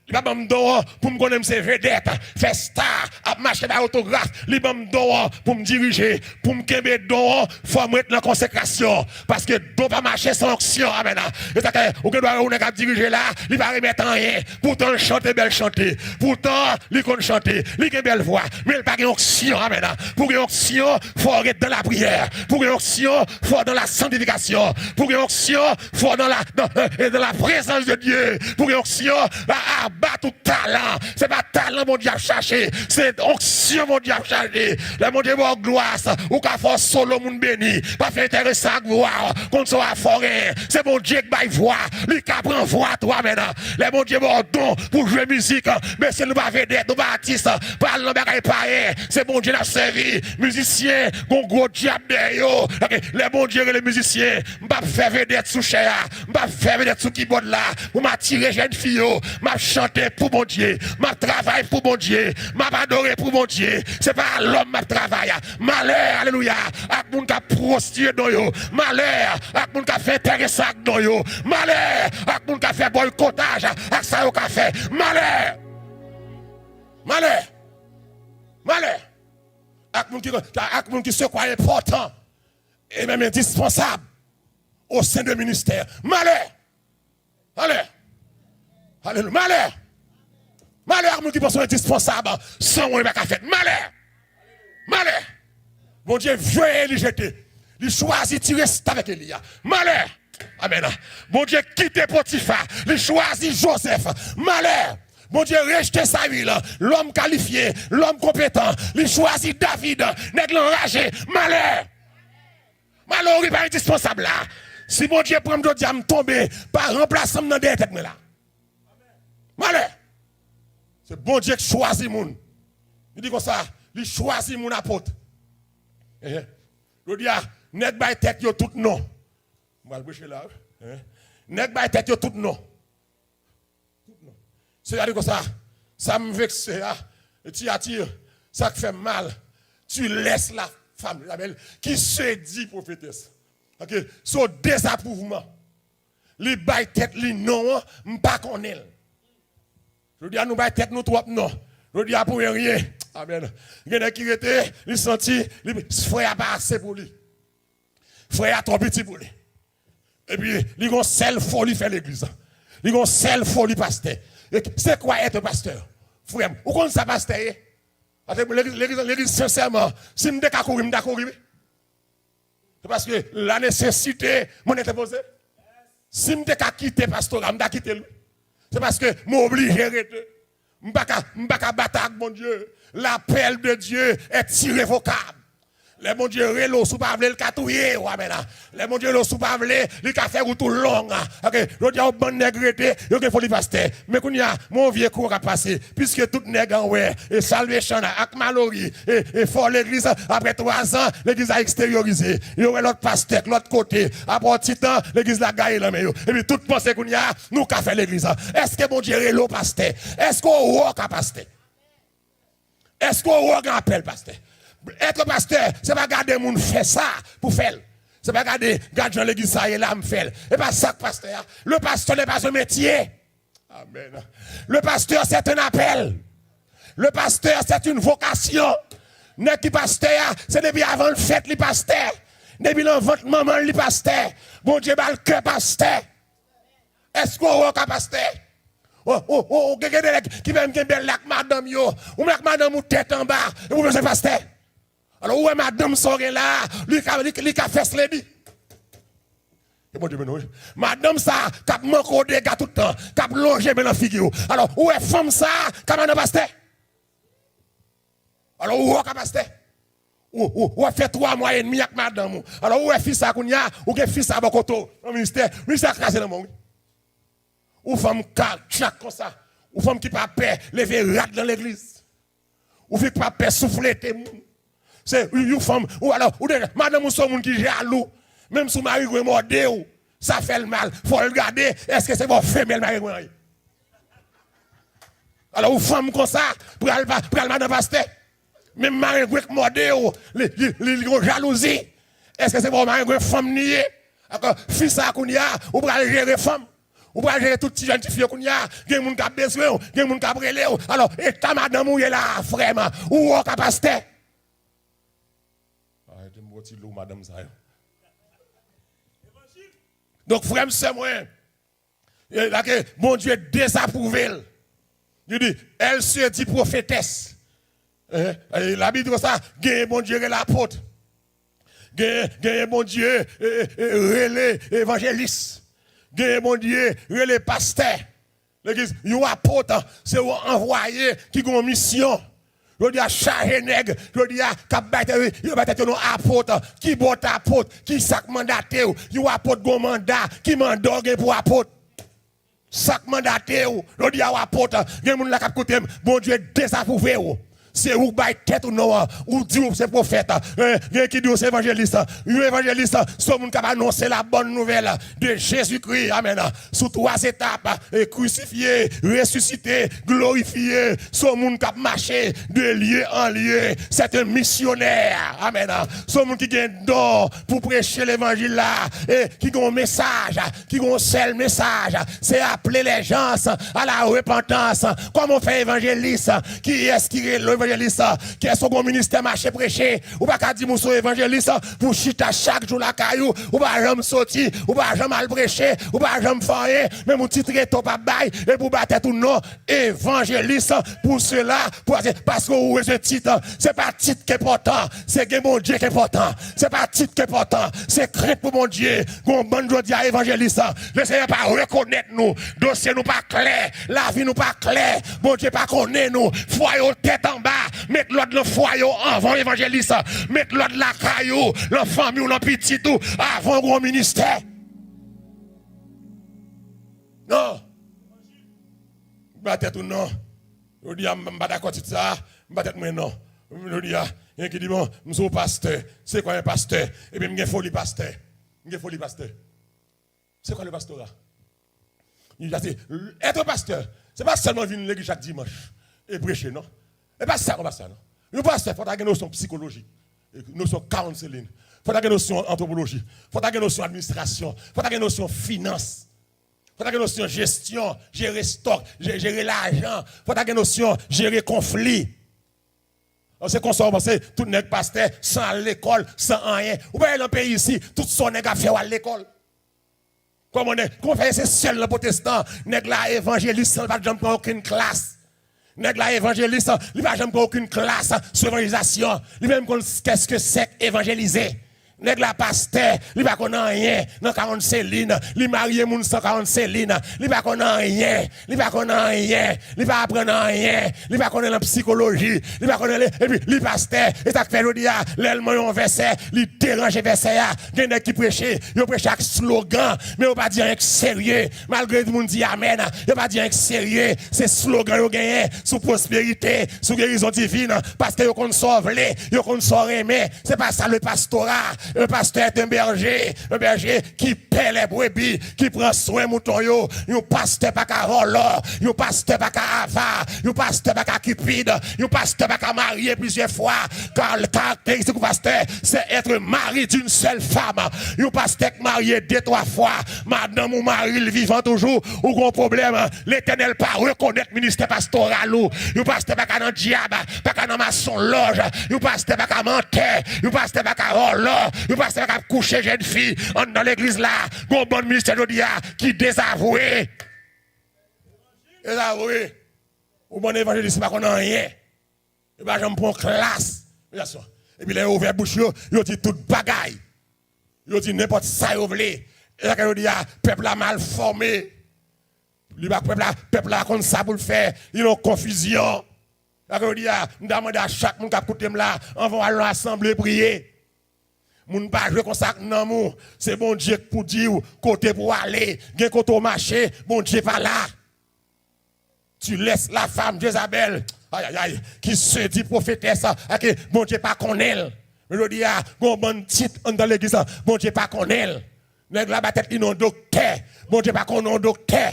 Il pas me don pour me connaître ses vedettes, faire star, à marcher par autographe. Il pas me don pour me diriger, pour me kembe don, faut me mettre dans la consécration. Parce que don pas marcher sans action. Amen. Et ça que, ou que doit on est diriger là, il va remettre en rien. Pourtant, chanter belle chanter. Pourtant, il compte chanter. Il a belle voix. Mais il pas une action. Amen. Pour une action, faut être dans la prière. Pour une action, faut dans la sanctification. Pour une action, faut dans la présence de Dieu. Pour une action, tout talent. C'est pas talent, mon Dieu, à chercher. C'est onction, mon Dieu, à chercher. Le mon Dieu, mon gloire, ou qu'à force solo, mon béni. Pas fait intéressant à voir, qu'on soit à forêt. C'est mon Dieu qui va voir. Lui qui prend voix, toi, maintenant. Le mon Dieu, mon don pour jouer musique. Mais c'est nous pas vedette, nous pas artiste. Pas le bagage pareil. C'est mon Dieu, qui a servi. Musicien, qu'on gros diable derrière. Le mon Dieu, les musiciens. M'pas faire vedette sous chair. M'pas faire vedette sous keyboard là. Pour m'attirer jeune fille. M'a chanter pour mon Dieu, m'a travailler pour mon Dieu, m'a adorer pour mon Dieu. C'est pas l'homme m'a travailler. Malheur, alléluia, à moun ka prostituer dans yo. Malheur, à moun ka fait intéressant dans yo. Malheur, à moun ka fait boycottage, à ça yo ka fait. Malheur. Malheur. Malheur. À moun qui se croit important et même indispensable au sein du ministère. Malheur. Malheur. Alléluia. Malheur. Malheur, moun qui pense indispensable sans moun pas fait. Malheur. Malheur. Mon Dieu veut Élie jeter. Il choisit tirer avec Élia. Malheur. Amen. Mon Dieu quitte Potiphar. Il choisit Joseph. Malheur. Mon Dieu rejeter sa ville. L'homme qualifié, l'homme compétent. Il choisit David. Nèg enragé. Malheur. Malheur, il pas indispensable là. Si mon Dieu prend me dire me tomber par remplaçant dans des têtes là. Malheur. C'est bon Dieu qui choisit moun. Il dit comme ça, il choisit mon apôtre. Je dis, nèg bay tête yo tout non. On va le boucher là. Nèg bay tête yo tout non. C'est-à-dire comme ça me vexe, et tu attires, ça te fait mal. Tu laisses la femme, la belle, qui se dit prophétesse. Ok, son désapprouvement. Les bay tête li non, m'pas connaît. Je dis à nous bay tête nous trop non. Je dis à pour rien. Amen. Il y en a qui étaient, ils senti, frère pas assez pour lui. Frère trop petit pour lui. Et puis, ils ont seule folie faire l'église. Ils ont seule folie pasteur. C'est quoi être pasteur? Frère, où qu'on ça pasteur? L'église sincèrement, si je ne courir, je courir. C'est parce que la nécessité m'en était posée. Si je ne quitter pasteur, je quitter lui. C'est parce que je m'oblige à arrêter. Je ne peux pas battre avec mon Dieu. L'appel de Dieu est irrévocable. Les mon Dieu relo sous pas le catouiller ou amen. Les mon Dieu le sous pas le ka faire tout long. OK, je dis au bon nègreté, yo que faut li pasteur. Mais qu'on y a mon vieux cours a passé puisque tout nèg en ouais et salvation ak malori et fort l'église après 3 ans, l'église a extériorisé. Yo l'autre pasteur l'autre côté, après petit temps, l'église la gagne là mais yo. Et puis tout pensait qu'on y a nous ka faire l'église. Est-ce que mon Dieu relo pasteur? Est-ce qu'on rock a pasteur? Est-ce qu'on rock appel pasteur? Être pasteur, c'est pas garder moun fait ça pour faire. C'est pas garder dans l'église ça et là me faire. Et pas ça pasteur. Le pasteur n'est pas un métier. Amen. Le pasteur c'est un appel. Le pasteur c'est une vocation. N'est qui pasteur, c'est depuis avant le fête les pasteur. Depuis l'envente maman les pasteur. Bon Dieu ba le cœur pasteur. Est-ce qu'on voit pasteur? Oh, quelqu'un qui va me gagner la madame yo, ou la madame ou tête en bas, et vous besoin pasteur. Alors, où est madame Soré là? Lui qui a fait cela. Madame ça, qui a manqué des gars tout le temps, qui a logé dans la figure. Alors, où est femme ça, qui a manqué pasteur? Alors, où est pasteur? Où est fait 3 mois et demi avec madame? Alors, où est fils ça, ou est fils à Bokoto, au ministère crasé dans le monde? Ou femme qui comme ça? Ou femme qui pas peur, lever rat dans l'église? Ou fait pas peur, souffler tes mouns? C'est une femme, ou alors, ou madame ou son monde qui jaloux, Même si Marie est mordé, ça fait le mal. Il faut regarder, est-ce que c'est votre femelle Marie? Alors, vous femme comme ça, pour aller dans pasteur. Même Marie est mordé, les jalousie. Est-ce que c'est votre Marie femme niée? Alors, fils à Kounia, ou pour aller gérer femme. Ou pour aller gérer toutes les jeunes filles Kounia, il y a des gens qui ont besoin, il y a des gens qui ont brûlé. Alors, et ta madame ou est là, vraiment, ou au pasteur. Arrêtez de me retirer l'eau, madame ça. Donc, frère, c'est moi. Mon Dieu désapprouvé. Il dit, elle se dit prophétesse. La Bible dit ça, mon Dieu est l'apôtre. Mon Dieu relais évangéliste. Mon Dieu relais pasteur. L'église, un apôtre, c'est un envoyé qui a une mission. Je dis à chargé nègre, je dis à capbattre, il va être un apôtre, qui boit apôtre, qui sac mandaté, il apôtre gon mandat, qui mandat pour apôtre. Sac mandaté, je dis à apôtre, il y a des gens qui ont côté, bon Dieu désapprouvé. C'est où bail tête ou non, ou dit c'est prophète, qui dit c'est évangéliste. Un évangéliste, c'est monde qui a annoncé la bonne nouvelle de Jésus-Christ. Amen. Sous 3 étapes, crucifié, ressuscité, glorifié. C'est monde qui a marché de lieu en lieu. C'est un missionnaire. Amen. C'est monde qui a un don pour prêcher l'évangile là, et qui a un message, qui a un seul message. C'est appeler les gens à la repentance. Comme on fait évangéliste, qui est-ce qui est l'évangéliste, qui est son ministère marché prêcher, ou pas qu'à dire mon évangéliste pour chita chaque jour la caillou, ou pas jamais sortir, ou pas jamais mal prêcher, ou pas jamais faire, mais mon titre est top à bail, et pour battre tout nom, évangéliste, pour cela, parce que ce titre, c'est pas titre qui est important, c'est que mon Dieu qui est important, c'est pas titre qui est important, c'est crainte pour mon Dieu, qu'on bonne joie à évangéliste, le Seigneur pas reconnaître nous, dossier nous pas clair, la vie nous pas clair, mon Dieu pas connaître nous, foyer tête en bas, mettre l'autre le foyer avant évangéliste, mettre l'autre la caillou, la famille ou la petite tout avant gros ministère. Non. Battez tout non. Je dis, je ne suis pas d'accord avec ça. Battez moi non. Je dis, il y a un qui dit, bon, je suis pasteur. C'est quoi un pasteur? Et puis, je suis folie pasteur. Je suis folie pasteur. C'est quoi le pastorat? Il a dit, être pasteur, ce n'est pas seulement venir à l'église chaque dimanche et prêcher, non? Et pas ça, pas ça, non? Le pasteur, il faut avoir une notion psychologie, une notion counseling, il faut avoir une notion anthropologie, il faut avoir une notion administration, il faut avoir une notion finance, il faut avoir une notion gestion, gérer stock, gérer l'argent, il faut avoir une notion gérer conflit. C'est qu'on sort, c'est tout nèg pasteur sans l'école, sans rien. Ou bien dans le pays ici, tout son nèg a fait à l'école. Comment fait c'est seul le protestant, nèg la évangéliste, il va jamais prendre aucune classe. Nèg la évangéliste, il va jamais prendre aucune classe sur l'évangélisation. Il même qu'est-ce que c'est évangéliser. Nèg la pasteur, il va connaître rien dans 40 céline, il marié moun 140 céline, il va connaître rien, il va connaître rien, il va apprendre rien, il va connaître la psychologie, il va connaître et puis le pasteur, et ça fait le dia, l'elmo un verset, il dérange verset là, gen qui prêcher, il prêche avec slogan, mais on pas dire avec sérieux, malgré tout le monde dit amen, il pas dire avec sérieux, c'est slogan yo gagné sous prospérité, sous guérison divine parce que yo kon sauver, yo kon aimer, c'est pas ça le pastorat. Un pasteur est un berger qui paie les brebis, qui prend soin de moutons. Un pasteur pas qu'à voler, un pasteur pas qu'à avoir, un pasteur pas qu'à cupide, un pasteur pas qu'à marier plusieurs fois. Car le caractéristique du pasteur, c'est être mari d'une seule femme. Un pasteur marié 2-3 fois, madame ou mari le vivant toujours, ou gros problème, l'Éternel pas reconnaître le ministère pastoral. Un pasteur pas qu'à dans diable, pas qu'à dans maçon loge, un pasteur pas qu'à mentir, un pasteur pas qu'à voler. Vous passez à coucher jeune fille dans l'église là, bon bon ministère de Dieu qui désavoué. Désavoué. Ou bon évangéliste, pas qu'on a rien. Et bien, j'en prends classe. Et puis, les ouvert bouche, ils dit toute bagaille. Ils dit n'importe ça, ils voulaient. Et là, ils dit, peuple a mal formé. Le peuple a comme ça pour le faire. Ils ont confusion. Là, ils dit, nous demandons à chaque monde qui a écouté là, on va à l'assemblée prier. Moun pas jouer comme ça non c'est bon Dieu pour dire côté pour aller gen côté au marché bon Dieu pas là tu laisses la femme Jézabel aïe qui se dit prophétesse que bon Dieu pas connaît Mais je dis, bon bon titre dans l'église, bon Dieu pas qu'on elle. Nèg la ba tête li non docteur. Bon Dieu pas qu'on non docteur.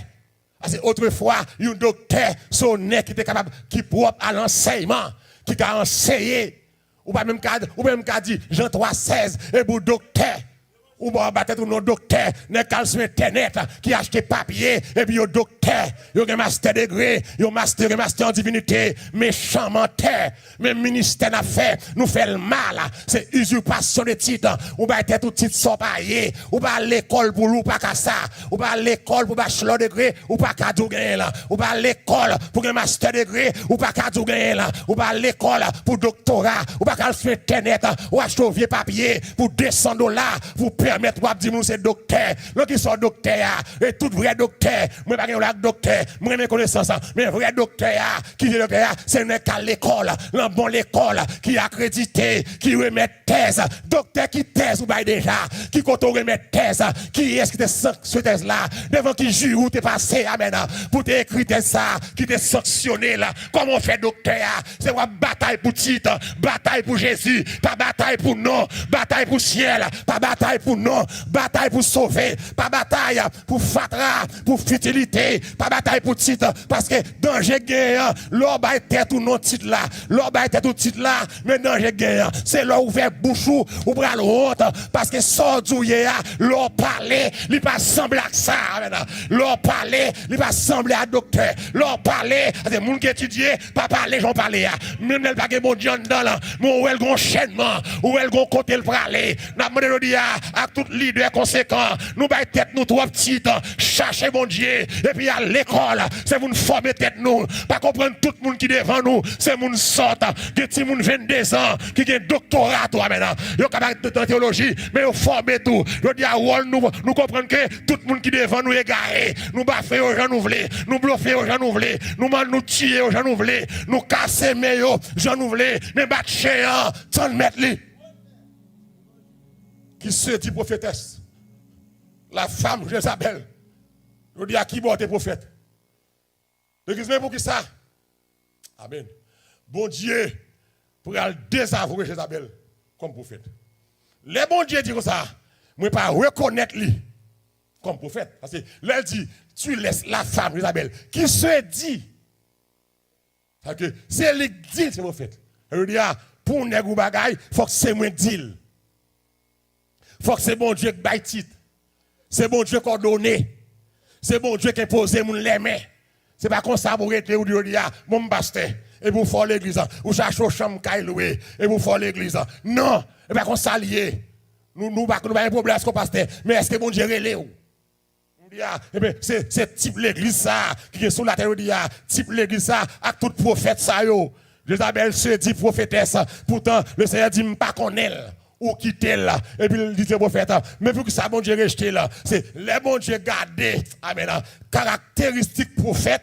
Parce que autrefois, un docteur sonné qui était capable qui propre à l'enseignement, qui a enseigné ou même ka dit Jean 3:16 et pour docteur. Ou bien, peut-être un docteur, n'est qu'à sur internet, qui a acheté papier, et puis un docteur, il a un master degré, il a un master en divinité, méchant menteur, même ministère n'a fait, nous fait le mal, c'est usurpation de titres, ou bien être tout titre sans payer, ou bien l'école pour nous, pas qu'à ça, ou bien l'école pour bachelor degré, ou pas qu'à tout gagner là, ou bien l'école pour un master degré, ou pas qu'à tout gagner là, ou bien l'école pour doctorat, ou pas qu'à sur internet, ou acheter un vieux papier pour $200, pour permettre de dire nous c'est docteur, nous qui sont docteur, et tout vrai docteur, moi pas un docteur, moi mes connaissances, mais vrai docteur, qui est docteur, c'est une qu'à l'école, la bonne l'école, qui est accrédité, qui remet thèse, docteur qui thèse ou pas déjà, qui compte remet thèse, qui est-ce qui te ce thèse là, devant qui jure ou t'es passé, amen, pour t'écrire ça, qui t'est sanctionné là, comment on fait docteur, c'est une bataille pour titre, bataille pour Jésus, pas bataille pour non, bataille pour ciel, pas bataille pour non, bataille pour sauver, pas bataille pour fatra, pour futilité, pas bataille pour titre, parce que danger gagnant, l'or ba tête ou non titre là, l'or ba tête ou titre là, mais danger gagnant, c'est l'or ouvert bouchou ou bral honte, parce que sordouye l'or parler, il pas sembler à ça, l'or parler, il pas sembler à docteur, l'or parler, des gens qui étudient, pas parler, j'en parler, même elle pas que bon Dieu dans là, mon ou elle gon chaînement, ou elle gon côté le praler, n'a demandé le dia à tout leader conséquent, nous bail tête nous trop petite, cherchez mon Dieu, et puis à l'école, c'est vous former tête nous, pas comprendre tout le monde qui devant nous, c'est moun sorte, qui ti moun 22 ans, qui a doctorat toi maintenant, yo capable de théologie, mais yo former tout, je dis à nous comprenons que tout le monde qui devant nous égaré, nous baffer aux gens nous voulez, nous bluffer aux gens nous voulez, nous tuer aux gens nous voulez, nous casser mais yo, gens nous voulez, mais battre géant, tant mettre li. Qui se dit prophétesse? La femme Jézabel. Je dis à qui bon tes prophètes? L'église même pour qui ça? Amen. Bon Dieu, pour aller désavouer Jézabel comme prophète. Les bon Dieu dit comme ça, moi pas reconnaître lui comme prophète. Parce que là, dit, tu laisses la femme Jézabel qui se dit. Parce que c'est lui qui dit, c'est prophète. Je dis, pour nous ou bagaille, il faut que c'est moi qui dit. Il faut que c'est bon Dieu qui baille titre. C'est bon Dieu qui ordonne. C'est bon Dieu qui impose les mains. C'est pas comme ça pour être ou dire, mon pasteur, et vous faire l'église, ou chercher au chambre loué, et vous faire l'église. Non, et pas comme ça lié. Nous pas un problème avec ce pasteur, mais est-ce que bon Dieu relève ou? C'est type l'église ça, qui est sous la terre, type l'église ça, avec tout prophète ça yo. Jézabel se dit prophétesse, pourtant le Seigneur dit pas qu'on elle. Ou quitter là, et puis il dit au prophète, mais pour que ça, bon Dieu, rejeté là, c'est les bon Dieu garder, amen, caractéristique prophète,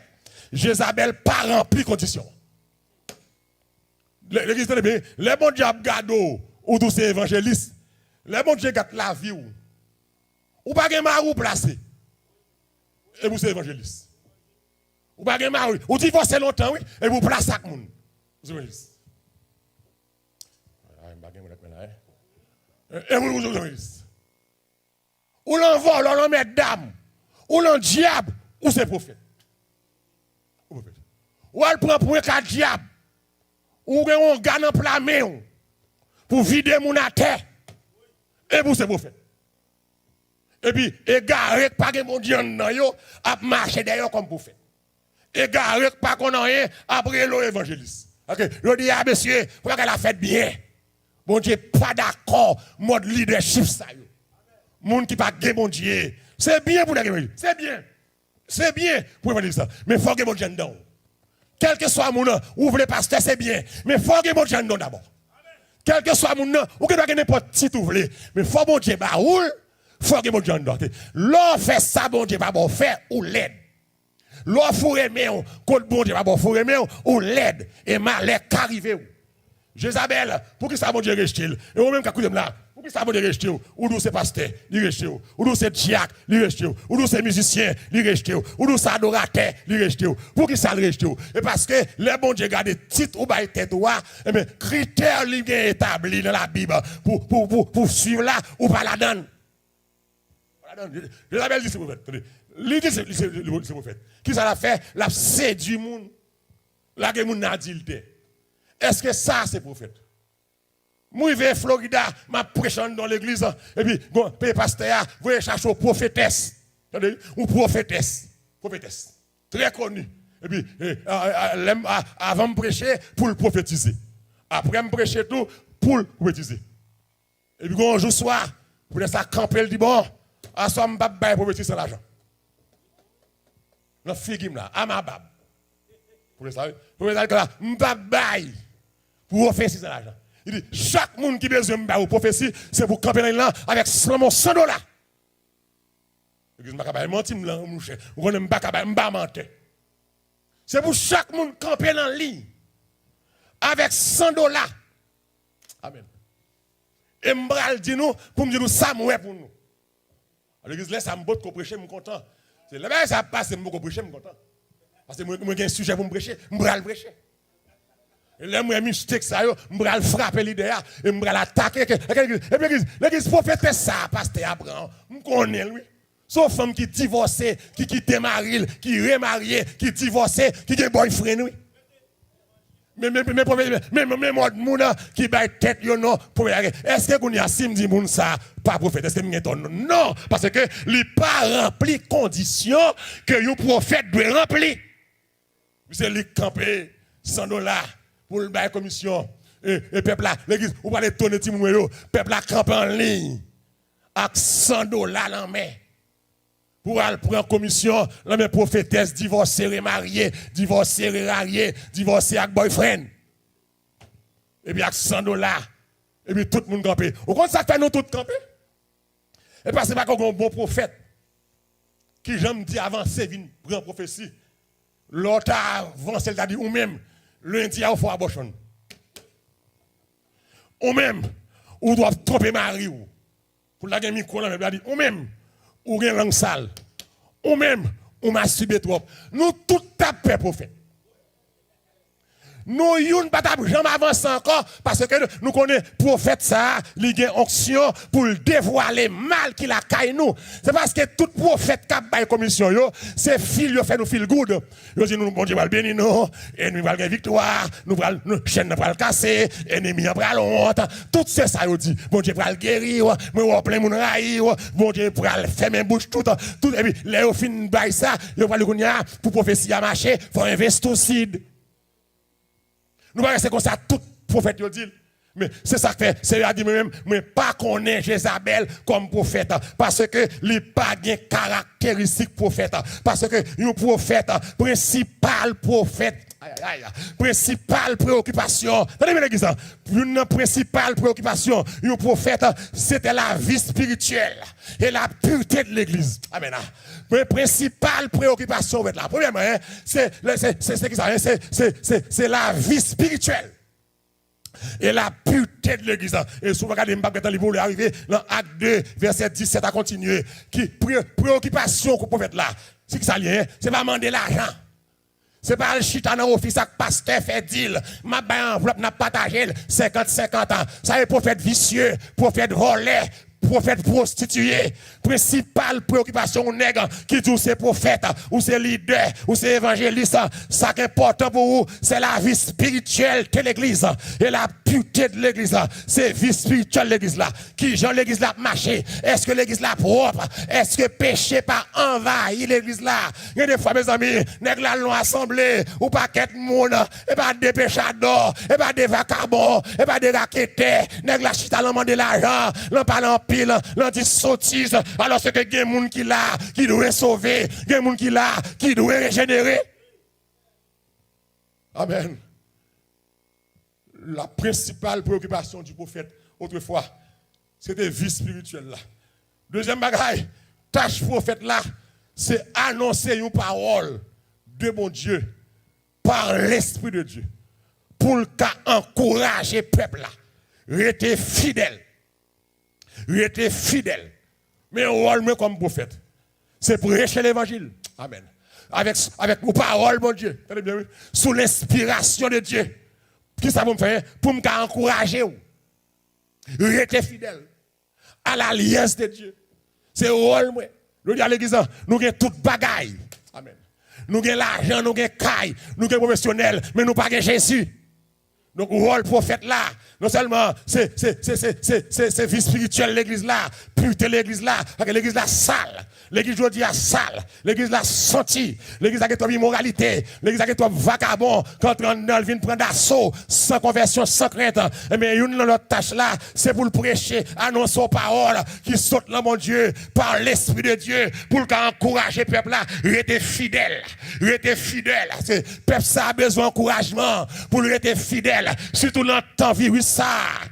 Jézabel pas rempli condition. L'église de bien, les bon Dieu gardé, ou tous ces évangélistes, les bon Dieu gardent la vie, ou pas de marou placé, et vous c'est évangéliste. Ou pas de marou, ou divorcez longtemps, oui, et vous placez à moun. Vous évangéliste. Et vous ou l'envol, ou l'en dame, ou l'en diable, ou c'est prophète. Ou elle prend pour un diable, ou on gagne un plat pour vider mon terre, et vous c'est prophète. Et puis, égaré, pas que mon Dieu n'a yo, à marcher d'ailleurs comme prophète. Égaré, pas qu'on a rien, après l'évangéliste. Ok, je dis à monsieur, pour qu'elle a fait bien. Bon Dieu, pas d'accord, mode leadership ça yo. Moun qui pas gay bon Dieu. C'est bien pour l'évangile. C'est bien. C'est bien pour l'évangile ça. Mais faut que bon Dieu dedans. Quel que soit mon nom, ouvre le pasteur, c'est bien. Mais faut que bon Dieu dedans d'abord. Quel que soit mon nom, ou que n'importe qui ouvre. Mais faut bon Dieu ba roule, faut que bon Dieu dedans. L'on fait ça bon Dieu pas bon faire ou l'aide. L'on faut aimer contre bon Dieu pas bon faut aimer ou l'aide et malheur qu'arriver. Jézabel, pour que ça bon Dieu reste-t-il? Et moi même quand là, vous Pour qui ça va rejeter ou d'où c'est pasteur, il rejette ou d'où c'est diacre, il rejette ou d'où c'est musicien, il rejette ou d'où c'est adorateur, il rejette pour qui ça le rejette et parce que les bon Dieu garde titre ou bail tête ou et bien critères li gen établi dans la Bible pour suivre là ou pas la donne. Je l'appelle dit c'est prophète. Li dit c'est prophète. Qui ça l'a fait? L'a séduit monde. La gen moun n'a dit est-ce que ça c'est prophète? Moi, je vais à Florida, je prêche dans l'église, et puis, bon, pasteur, vous allez chercher une prophétesse. Une prophétesse. Prophétesse. Très connue. Et puis, avant de prêcher, pour le prophétiser. Après, je prêcher tout, pour le prophétiser. Et puis, un jour soir, pour ça camper, il dit, bon, à ce moment, je ne vais pas prophétiser sans l'argent. La fille là, à ma bab. Pour ça, je ne vais pas pour offrir sans l'argent. Il dit, chaque monde qui a besoin de prophétie, c'est pour camper là avec seulement $100. Je ne vais pas mentir, je ne vais pas mentir. C'est pour chaque monde camper dans la ligne avec $100. Amen. Et je dit nous, pour me dire ça, moi pour nous. L'église là, ça me botte qu'on prêche, je suis content. C'est là, ça passe, je suis prêcher, je suis content. Parce que moi, j'ai un sujet pour me prêcher, je vais le prêcher. Et là, moi, mistake ça, je vais frapper l'idée, et je vais l'attaquer. L'église prophète, ça, pasteur Abraham, je connais lui. Sauf femme qui divorcée, qui quitte mari, qui remariée, qui divorcée, qui a un boyfriend, oui. Mais mon qui bat tête, non, pour est-ce que vous y a si me dit moun ça, pas prophète, est-ce que vous ton non, parce que il pas rempli condition que le prophète doit remplir. C'est lui camper $100 pour le bail commission. Et peuple là, l'église, vous parlez de tonner Timouyo, peuple là camper en ligne avec $100 en main. Pour aller prendre commission, la même prophétesse divorcée, remariée, divorcée, remariée, divorcée avec boyfriend. Et puis avec $100. Et puis tout le monde camper. Au compte ça fait nous tous camper. Et parce que c'est pas qu'on a un bon prophète qui j'aime dire avancer, vient prendre prophétie. L'autre avance, elle t'a dit, ou même, lundi, il faut abortion. Ou même, ou doit tromper mari. Pour la gagner micro, elle a dit, ou même, ou gen langue sale, ou même, ou masturbe trop. Nous tout tapons prophète. Nous yon pas jamais avancer encore parce que nous connaissons prophète ça, il y a onction pour dévoiler mal qu'il a caillé nous. C'est parce que tout prophète qui a bail commission yo, c'est fil yo fait nous feel good. Yo dit nous bon Dieu va bénir nous, ennemi va gagner victoire, nous chaîne va le casser, ennemi va le honte. Tout c'est ça yo dit. Bon Dieu va le guérir, moi plein moun raïr, bon Dieu va le fermer bouche tout et puis les yo fin bail ça, yo va le gagner pour prophétie à marcher, faut investir aussi. Nous ne rester comme ça, tout prophète dit. Mais c'est ça que fait, c'est à dire même, mais pas qu'on ait Jézabel comme prophète, parce que il pas de caractéristique prophète, parce que un prophète, principal prophète, principale préoccupation, une principale préoccupation, un prophète, c'était la vie spirituelle et la pureté de l'église. Amen. Mais principale préoccupation, la premièrement, c'est la vie spirituelle. Et la pureté de l'église. Et souvent, regardez, vous allez arriver dans Acte 2, verset 17 à continuer. Qui préoccupation que le prophète là. C'est que ça lié, c'est pas demander l'argent. C'est pas le chita dans l'office avec pasteur fait deal. Ma bain enveloppe n'a partagé 50-50 ans. Ça est prophète vicieux, prophète volé, prophète prostitué. Principale préoccupation nègre qui dit c'est prophète, ou c'est leader, ou c'est évangéliste. Ça qui est important pour vous, c'est la vie spirituelle de l'église. Et la pureté de l'église, c'est vie spirituelle de l'église là. Qui genre l'église là marché? Est-ce que l'église là propre? Est-ce que péché pas envahi l'église là? Il y a des fois, mes amis, nègre là l'ont assemblé, ou pas qu'être monde, et pas des péchadors, et pas des vacabons, et pas des raquetés, nègre là chita l'en demande l'argent, l'en parle en pile, l'en dit sottise. Alors c'est que il y a des gens qui là, qui doivent sauver, il y a des gens qui là, qui doivent régénérer. Amen. La principale préoccupation du prophète autrefois, c'était vie spirituelle là. Deuxième bagaille, tâche prophète là, c'est annoncer une parole de mon Dieu par l'Esprit de Dieu pour encourager le peuple là, rester fidèle. Restez fidèle. Mais un rôle moi comme prophète, c'est prêcher l'évangile. Amen. Avec vos paroles, mon Dieu. Tenez bien, oui. Sous l'inspiration de Dieu. Qui ça vous faire? Pour m'encourager. Restez fidèle à l'alliance de Dieu. C'est rôle moi. Nous disons à l'église, nous avons toute bagaille. Amen. Nous avons l'argent, nous avons caille, nous avons professionnel, mais nous n'avons pas Jésus. Donc, le rôle prophète là, non seulement c'est vie spirituelle l'église là, pureté l'église là, parce que l'église là sale, l'église aujourd'hui est sale, l'église là senti, l'église là qui est immoralité, l'église là qui est vagabond, quand on vient prendre d'assaut, sans conversion, sans crainte. Mais une de notre tâche là, c'est pour le prêcher, annoncer aux paroles qui sautent là, mon Dieu, par l'Esprit de Dieu, pour encourager le peuple là, rester fidèle, rester fidèle. Le peuple ça a besoin d'encouragement pour rester fidèle. Surtout l'entend virus ça.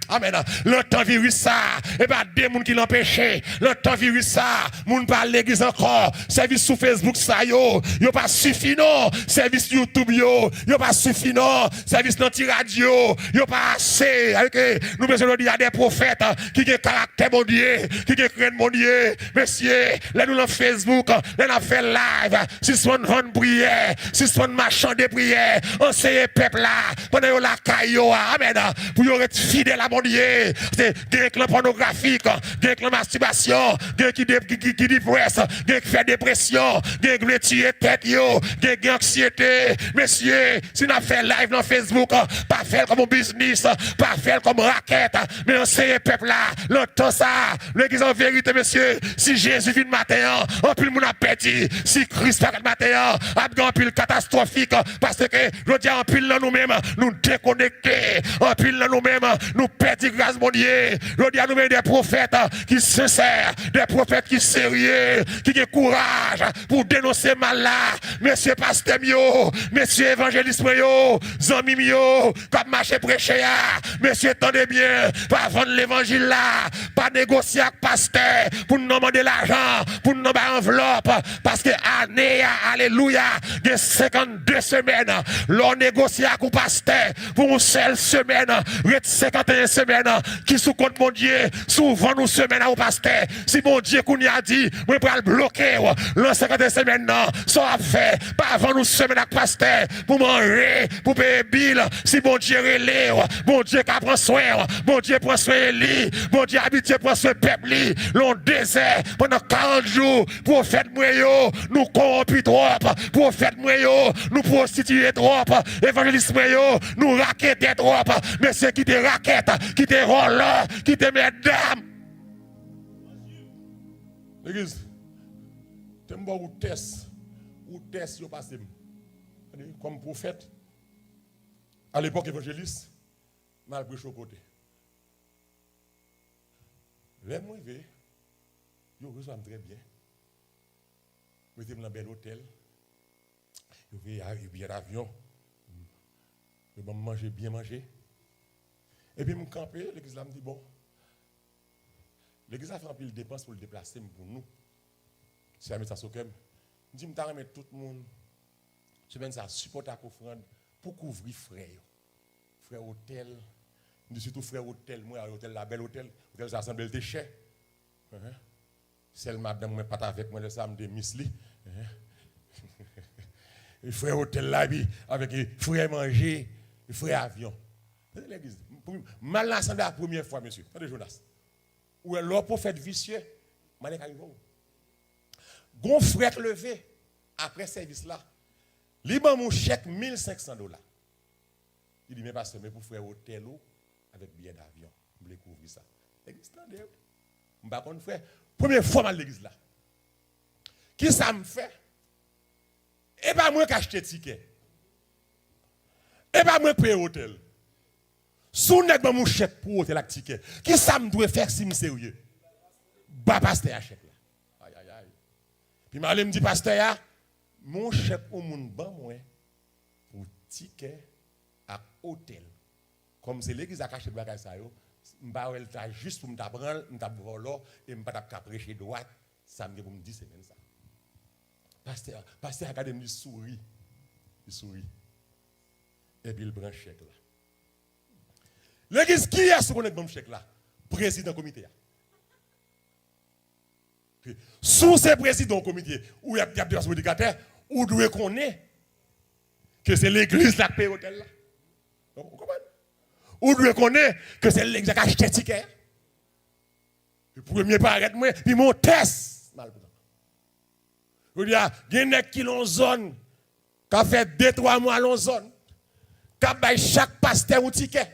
Amen. L'entend virus ça. Et pas des gens qui l'empêchaient. L'entend virus ça. Moun pas l'église encore. Service sur Facebook ça yo. Yo pas suffi non. Service YouTube yo. Yo pas suffi non. Service l'anti-radio. Yo pas assez. Nous besoin de dire à des prophètes qui ont caractère mon Dieu. Qui ont crainte mon Dieu. Messieurs, là nous dans Facebook. Là nous fait live. Si son vent prière. Si son marchand de prière. On sait peuple là. Pendant la amen, pour être fidèle à mon Dieu. C'est des clans pornographiques, des clans masturbation, des qui dépressent, des qui fait dépression, des qui veulent tuer tête, des qui anxiété. Messieurs, si nous fait live dans Facebook, pas faire comme un business, pas faire comme raquette, mais on sait peuple là, l'entend ça, l'église en vérité, messieurs, si Jésus vient le matin, en plus mon appétit, si Christ vient le matin, en pile catastrophique, parce que je dis en pile nous-mêmes, nous déconnectons. En pile nous-mêmes, nous perdons grâce, mon Dieu. Je dis à nous-mêmes des prophètes qui sont sincères, des prophètes qui sont sérieux, qui ont courage pour dénoncer mal là. Monsieur pasteur mio, monsieur évangéliste mio, zami mio, comme marché prêcher, monsieur tendez bien, pas vendre l'évangile là, pas négocier avec pasteur pour nous demander l'argent, pour nous demander enveloppe, parce que année, alléluia, de 52 semaines, l'on négocie avec le pasteur pour une seule semaine, 51 semaines, qui sous compte mon Dieu, souvent nous semaines au pasteur. Si mon Dieu qu'on y a dit, moi pour le bloquer, le 51 semaines, non, ça a fait, pas avant nous semaines avec pasteur, pour manger, pour payer bill, si mon Dieu relève, mon Dieu qui prend soin, mon Dieu prend soin de lui, mon Dieu habitué prend soin de peuple, l'on désert pendant 40 jours, pour faire moyo, nous corrompus trop, pour faire moyo, nous prostituer trop, évangéliste moyo, nous raqueter trop, mais c'est qui te raquette, qui te roller, qui te mesdames. L'église, tu me ou test, yo passé comme prophète. À l'époque évangéliste, mal prêché au côté. Les moi yo reçoit très bien. Mettez-moi dans un bel hôtel. Yo vais bien d'avion. Je vais manger, bien manger. Et puis, je me camper, l'église là me dit, bon, l'église a fait un peu de dépenses pour le déplacer pour nous. C'est un ça sokem. Je dis, je vais tout le monde, je vais ça supporter à offrande pour couvrir frère. Frère hôtel, je dis surtout frère hôtel, moi, hôtel, la belle hôtel, hôtel, ça semble être cher. Celle madame, moi, pas avec moi, le samedi, misli. Frère hôtel là, avec frère manger. Frère avion. L'église. Mal ensemble la première fois, monsieur. Attendez, Jonas. Ou le prophète vicieux, mané carivou. Gon frère levé, après service là, il m'a mon chèque $1,500. Il dit, mais pas mais pour frère hôtel avec billet d'avion. Je voulais couvrir ça. L'église là, je ne sais pas, frère. Première fois dans l'église là. Qui ça me fait? Et pas moi qui achète ticket. Et pas moi payer hôtel. Sous nèg mon chèque pour hôtel ak ticket. Qui ça me doit faire si me sérieux? Ba pasteur chèque là. Aïe aïe aïe. Puis m'allé me dit pasteur mon chèque au moun ban moi pour ticket à hôtel. Comme c'est l'église a caché bagage ça yo, m'pa wel ta juste pour m'apprendre, m't'apprendre et m'pa t'a prêcher droite, ça me pour me dire c'est même ça. Pasteur académie sourit. Il sourit. Et puis il prend chèque là. L'église qui est ce qu'on est bon chèque là? Président comité. Sous ces présidents comité, ou il y a des éducateurs, ou doit connaître que c'est l'église qui paye l'hôtel là. Vous comprenez? Ou doit connaître que c'est l'église qui achète ticket. Le premier paraître moi, puis mon test. Il y a des gens qui ont zone, qui ont fait 2-3 mois dans zone, qui ont payé chaque pasteur un ticket.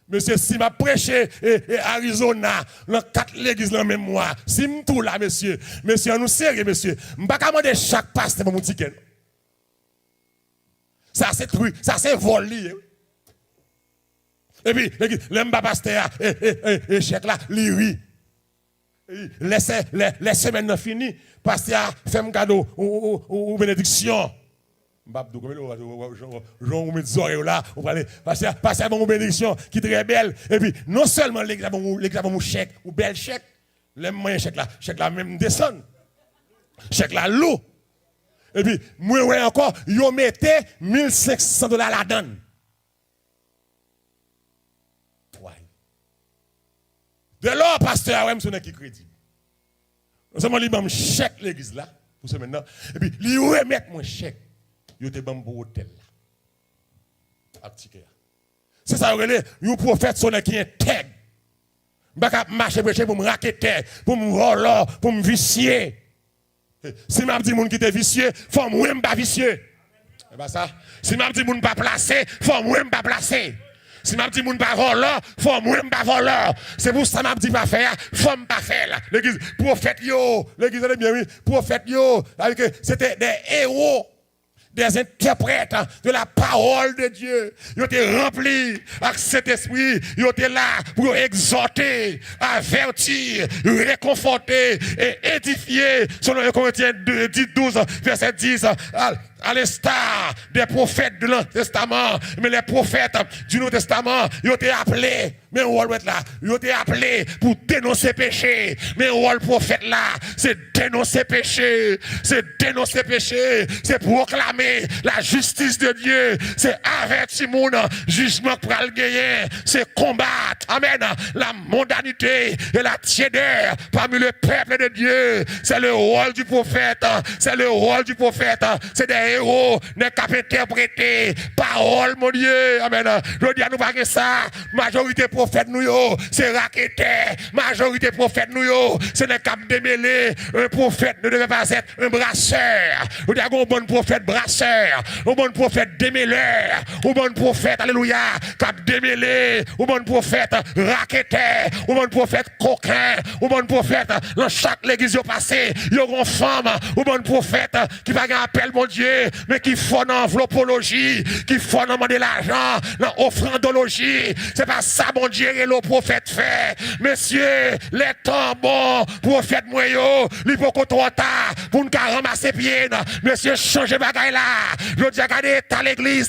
Monsieur, si je prêche Arizona, dans 4 églises dans le même mois, si je tout là, monsieur, nous sérieux, monsieur, je ne vais pas demander chaque pasteur mon ticket. Ça, c'est truc, ça, c'est volé. Et puis, le pasteur, chèque là, oui. Les semaines finies, pasteur, fait un cadeau ou bénédiction. Babdou, comme Jean met oreilles là, on va aller passer à mon bénédiction qui est très belle. Et puis, non seulement l'examen chèque ou bel chèque, les moyens chèque là même descend. Chèque là l'eau. Et puis, moi, ouais encore, yo mettez $1,500 la donne. De là, pasteur, ouais, monsieur qui crédible. Non seulement il m'a chèque l'église là, pour ce maintenant, et puis, il remet mon chèque. Yo te ban pour hôtel là. C'est ça relé, un prophète sonne qui est intègre. M'pa marcher prêcher pour me raqueter, pour me voler, pour me vicier. Si m'a dit moun qui te vicieux, faut moi pas vicieux. C'est pas ça. Si m'a dit moun pas placé, faut moi pas placé. Si m'a dit moun pas voleur, faut moi pas voleur. C'est pour ça m'a dit pas faire, faut pas faire. L'église prophète yo, l'église est bien oui, prophète yo, avec c'était des héros. Des interprètes de la parole de Dieu. Ils étaient remplis avec cet esprit. Ils étaient là pour exhorter, avertir, réconforter et édifier. Selon 1 Corinthiens 12, verset 10. À l'instar des prophètes de l'Ancien Testament, mais les prophètes du Nouveau Testament, ils ont été appelés, mais on va être là, ils ont été appelés pour dénoncer péché, mais on va le prophète là, c'est dénoncer péché, c'est proclamer la justice de Dieu, c'est avertir mon jugement pour le gagner, c'est combattre, amen, la mondanité et la tiédeur parmi le peuple de Dieu, c'est le rôle du prophète, c'est des héros n'est qu'à interpréter parole, mon Dieu. Amen. Je dis à nous pas que ça. Majorité prophète nous, c'est raqueté. Majorité prophète nous, ce n'est qu'à démêler. Un prophète ne devait pas être un brasseur. Je dis à un bon prophète brasseur, un bon prophète démêleur, un bon prophète, alléluia, qu'à démêler, un bon prophète raqueté, un bon prophète coquin, un bon prophète dans chaque église passé, il y a une femme, un bon prophète qui va gagner appel, mon Dieu. Mais qui font dans enveloppologie, qui font dans de l'argent, dans offrandologie. C'est pas ça, mon Dieu, et le prophète fait. Messieurs, les temps bons, prophète moyo, il faut qu'on trop tard pour nous ramasser pieds. Messieurs, changez bagaille là. Je dis, regardez, à l'église,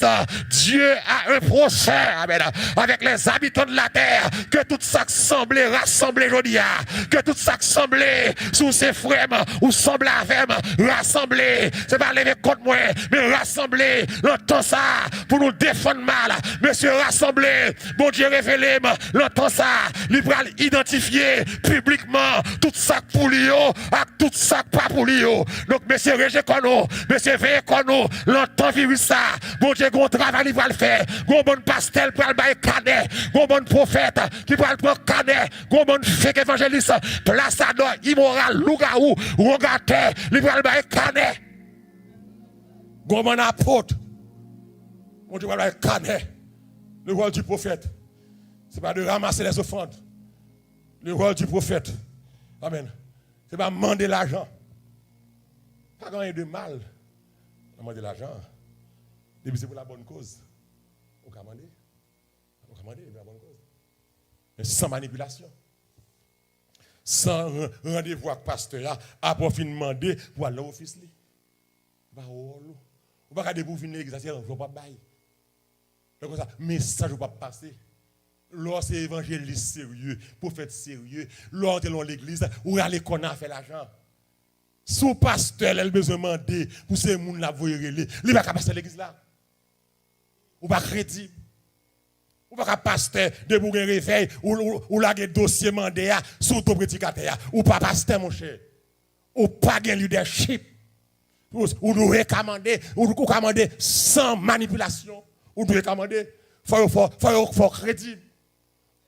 Dieu a un procès, amen, avec les habitants de la terre, que tout ça semble rassemblé, je dis, que tout ça semble sous ses frères, ou semble avec, rassemblé. C'est pas lever contre moi. Mais rassembler l'entend ça pour nous défendre mal. Monsieur, rassembler, bon Dieu révélé, l'entend ça, libéral identifier publiquement tout ça pour lui, avec tout ça pas pour lui. Donc, monsieur, régez qu'on nous, monsieur, veillez qu'on nous, l'entend vivre ça. Bon Dieu, qu'on travail, il va le faire. Gon bon pastel pour le bailler cadet, gon bon prophète qui va le prendre cadet, gon bon fake évangéliste, plaçador, immoral, loup-garou, rogateur, il va le bailler cadet. Goman apôtre, mon Dieu, va canet. Le rôle du prophète, ce n'est pas de ramasser les offrandes. Le rôle du prophète, amen, ce n'est pas demander l'argent. Pas rien de mal à demander l'argent. Et puis c'est pour la bonne cause. On peut demander. On peut demander pour la bonne cause. Mais sans manipulation. Sans rendez-vous avec le pasteur, après fin demander pour aller au office. Vous ne pouvez pas pour venir l'église, vous ne pouvez pas bailler. Comme ça, message ne va pas passer. Lorsque c'est évangéliste sérieux, prophète sérieux, lorsque dans l'église, où allez qu'on a fait l'argent. Sous pasteur, elle a besoin de demander pour ces gens-là, vous y il ne va pas passer l'église là. Ou pas crédible. Ou pas pasteur de pour un réveil ou la dossier mandé sous ton prédicateur ou pas pasteur mon cher. Ou pas un leadership. Ou nous recommander ou commander sans manipulation. Ou nous recommander faut crédible.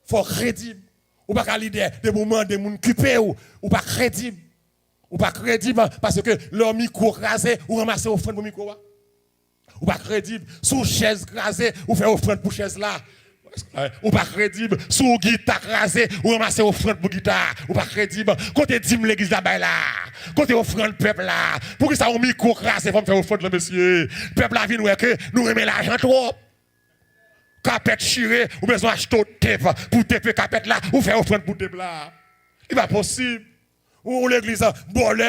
Faut crédible. Ou pas qu'un leader de moment de moun occupé ou pas crédible. Ou pas crédible parce que leur micro crasé ou ramasser offrande pour micro. Ou pas crédible sous chaise crasée ou faire offrande pour chaise là. Ou pas crédible sous guitare crasée ou ramasser offrande pour guitare. Ou pas crédible côté dim l'église là-bas là. Côté offrande peuple là. Pour que ça au micro crasé faut faire offrande là monsieur. Peuple là vient que nous remet l'argent trop. Capette chiré ou besoin acheter tape pour taper capette là ou faire offrande pour tape là. Il pas possible. Ou l'église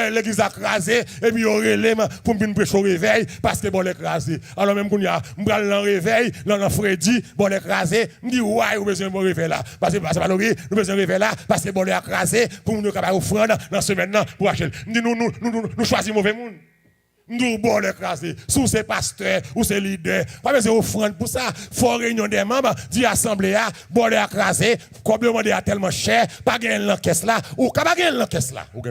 l'église a crasé et puis on relève pour me prêcher au réveil parce que bon l'écrasé. Alors même qu'on y a m'bral dans réveil, dans Freddy, bon l'écrasé, me dit ouais, ou besoin bon réveil là parce que c'est pas nous besoin réveil là parce que bon l'écrasé pour nous capable offrande dans semaine là pour acheter. Me dit nous choisir mauvais monde. Nous bon l'écraser sous ces pasteurs ou ces leaders pas besoin offrande pour ça faut réunion des membres dit assemblée bon l'écraser combien de tellement cher pas gagner l'encaisse là ou pas gagner l'encaisse là ou que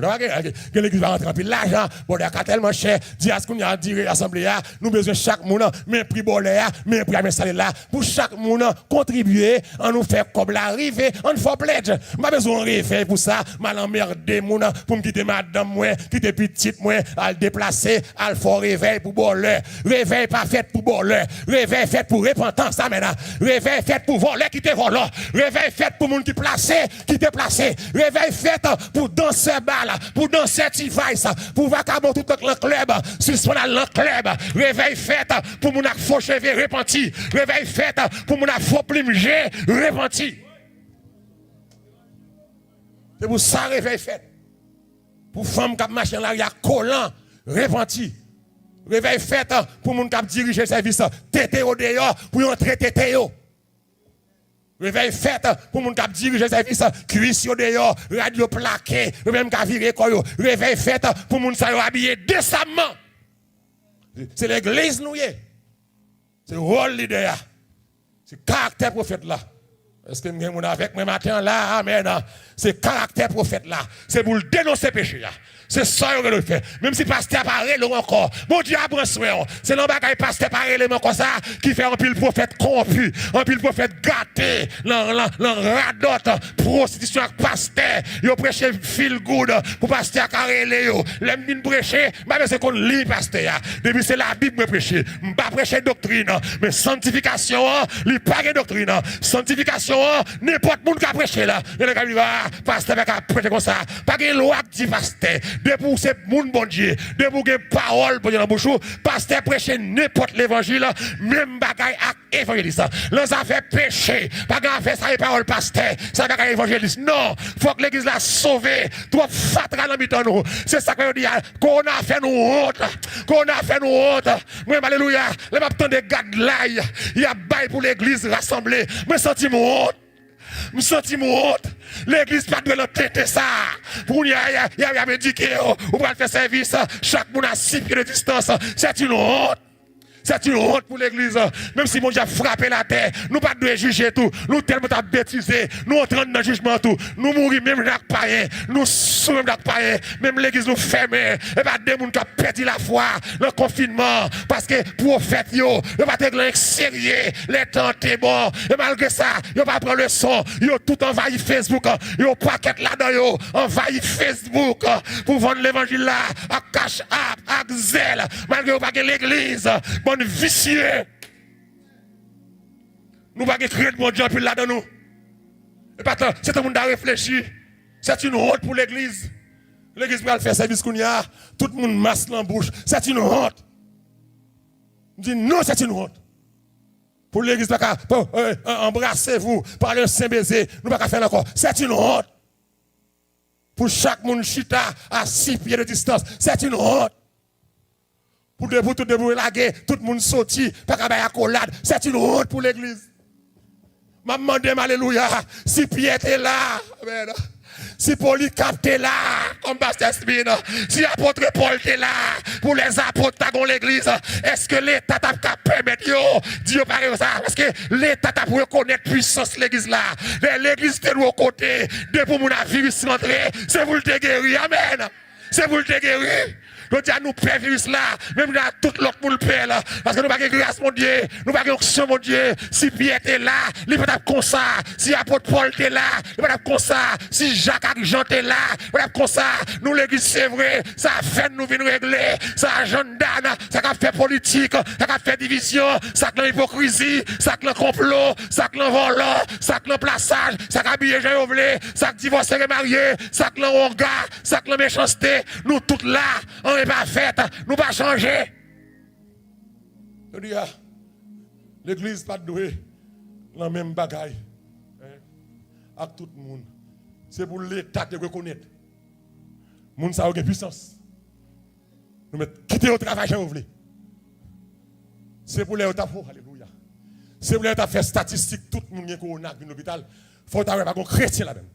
l'église va rentrer en pile l'argent bon l'écraser tellement cher dit à ce qu'on a dit assemblée nous besoin chaque monde mais prix bon mais prix installer là pour chaque monde contribuer en nous faire comme l'arrivée on faut pledge pas besoin réveil pour ça mal emmerder monde pour me quitter madame moi quitter petite moi à déplacer il faut réveil pour voler. Réveil pas fait pour voler. Réveil fait pour repentance. Ça maintenant. Réveil fait pour voler qui te vole. Réveil fait pour monde qui placé, qui te placé. Réveil fait pour danser balle, pour danser device, pour vacabon tout le club, suspendre le club. Réveil fait pour mon faux cheveux repenti. Réveil fait pour mon faux plumgé repenti. C'est pour ça réveil fait. Pour femme qui marche là, il y a collant. Repenti. Réveil fait pour moun k'ap diriger service tétéo dehors pour entrer tétéo. Réveil fait pour moun k'ap diriger service cuisse dehors, radio plaqué, même k'ap virer koyo. Réveil fait pour moun sa yo habillé décemment. C'est l'église nous yé. C'est rôle leader. C'est caractère prophète là. Est-ce que nous avec moi matin là, amen. C'est caractère prophète là. C'est pour dénoncer péché là. C'est ça que nous fait. Même si pasteur parle encore. Bon Dieu a pris soin. C'est non bagaille pasteur parle comme ça qui fait un pile prophète corrompu, un pile prophète gâté, l'en prostitution avec pasteur. Yo prêche feel good pour pasteur carrelé yo. L'aime bien prêcher, mais c'est qu'on lit pasteur. Depuis c'est la Bible me prêcher. Pas prêcher doctrine, mais sanctification, li pas de doctrine. Sanctification, n'importe monde qui a prêché là. Il y a des gens qui pasteur a prêché comme ça. Pas de loi qui dit pasteur. De pour ces moun bon Dieu, de pour que parole pour dans bouche, pasteur prêcher n'importe l'évangile, même bagaille avec évangéliste. Là ça fait péché, pas grave faire ça parole pasteur, ça bagaille évangéliste. Non, faut que l'église la sauve, trop fatra dans mitan nous. C'est ça que je dis qu'on a fait nous honte, qu'on a fait nous honte. Moi alléluia, les m'attend des gardes là, il y a bail pour l'église rassemblée. Me senti mon honte. Me senti mon honte. L'église pas de l'entêter ça. Pour y a médiqué ou pour faire service, chaque monde a 6 pieds de distance. C'est une honte. C'est une honte pour l'église. Même si mon Dieu a frappé la terre, nous pas de juger tout. Nous tellement t'as bêtisé. Nous entrons dans le jugement tout. Nous mourons même dans le païen. Nous sommes dans le païen. Même l'église nous ferme. Et pas des gens qui ont perdu la foi, le confinement. Parce que prophète, yo, ne pas te sérieux. Les temps étaient bons. Et malgré ça, yo pas prendre le son. Yo tout envahi Facebook. Yo paquet là-dedans, yo envahi Facebook. Pour vendre l'évangile là, à cash app, à zèle. Malgré yo pas l'église. Bon vicieux. Nous ne pouvons pas créer de mon Dieu puis là dans nous. Et pas tant, c'est tout le monde à réfléchir. C'est une honte pour l'église. L'église va faire service qu'on y a, tout le monde masse dans la bouche. C'est une honte. Je dis non, c'est une honte. Pour l'église, embrassez-vous, parlez un saint baiser, nous ne pouvons pas faire encore. C'est une honte. Pour chaque monde chita à 6 pieds de distance, c'est une honte. Pour tout debout laguer, tout le monde sorti, pas qu'à la accolade. C'est une honte pour l'église. Maman demande alléluia. Si Pierre était là, amen. si Polycarpe est là, comme Pasteur Spin, si apôtre Paul est là, pour les apôtres dans l'église, est-ce que l'État t'a permettre Dieu parle ça? Parce que l'État t'a pour reconnaître puissance l'église là. L'église est de l'autre côté, de pour mon virus rentrer, c'est pour le guérir. Amen. C'est pour le guérir. Nous disons, nous paix virus là, même là, tout l'autre monde paix là. Parce que nous n'avons pas de grâce, mon Dieu. Nous n'avons pas de onction, mon Dieu. Si Pierre était là, il ne peut pas comme ça. Si apôtre Paul était là, il ne peut pas comme ça. Si Jacques et Jean étaient là, il ne peut pas comme ça. Nous, l'église, c'est vrai. Ça a fait nous venir régler. Ça a gendarme. Ça a fait politique. Ça a fait division. Ça a l'hypocrisie. Ça a complot. Ça a volant. Ça a le plaçage. Ça a habillé Jean Yovelé. Ça a divorcé et marié. Ça a l'ongard. Ça a la méchanceté. Nous, toutes là, on n'est pas fait, nous pas changer. Je dis, l'église pas douée dans même bagaille. Avec tout le monde. C'est pour l'État de reconnaître. Le monde ça a une puissance. Nous mettons quitter au travail, vous voulez. C'est pour l'État. Alléluia. C'est pour l'État faire statistique, tout le monde qui est corona dans l'hôpital. Il faut avoir un chrétien là-même.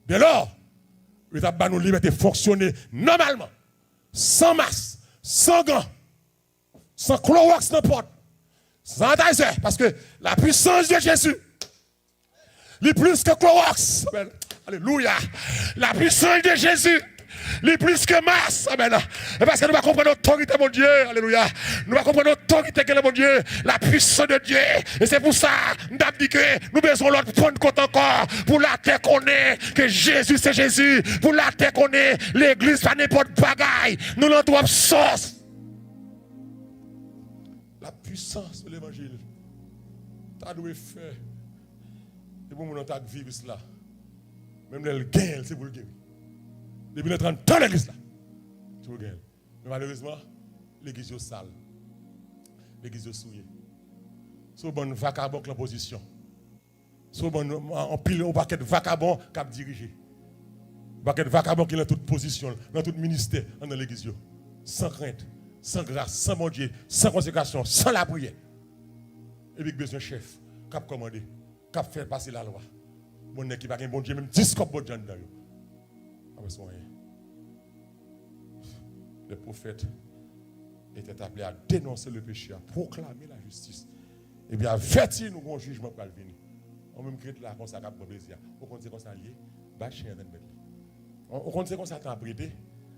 Dès lors, l'État va nous liberté fonctionner normalement, sans masque, sans gants, sans Clorox dans la porte, sans taser, parce que la puissance de Jésus, est plus que Clorox. Alléluia. La puissance de Jésus, est plus que masse. Amen. Parce que nous va comprendre l'autorité, mon Dieu. Alléluia. Nous va comprendre l'autorité que mon Dieu, la puissance de Dieu. Et c'est pour ça, nous avons dit que nous besoin l'autre prendre compte encore. Pour la terre qu'on est, que Jésus c'est Jésus. Pour la terre qu'on est, l'église pas n'importe bagaille. Nous l'en doivent sauce. La puissance de l'évangile. Tu dois faire. Et pour nous, nous vivre cela. Même le gain, c'est pour le guérir. Depuis notre temps dans l'église là. C'est pour le gain. Mais malheureusement, l'église est sale. L'église est souillée. C'est bon vacabon qui est en position. C'est bon en pile au paquet de vacabon qui a dirigé. Paquet de vacabon qui est dans toute position, dans tout ministère dans l'église. Sans crainte, sans grâce, sans bon Dieu, sans consécration, sans la prière. Et puis besoin de chef qui a commandé, qui a fait passer la loi. Bon qui va bon Dieu même 10 copes bon Dieu dans yo. Les prophètes étaient appelés à dénoncer le péché, à proclamer la justice. Et bien, avertir nous qu'on jugement pour venir. On même crée là, comme ça, pour plaisir. On compte comme ça lié, bâcher un mettre. On compte comme ça, t'as prêté.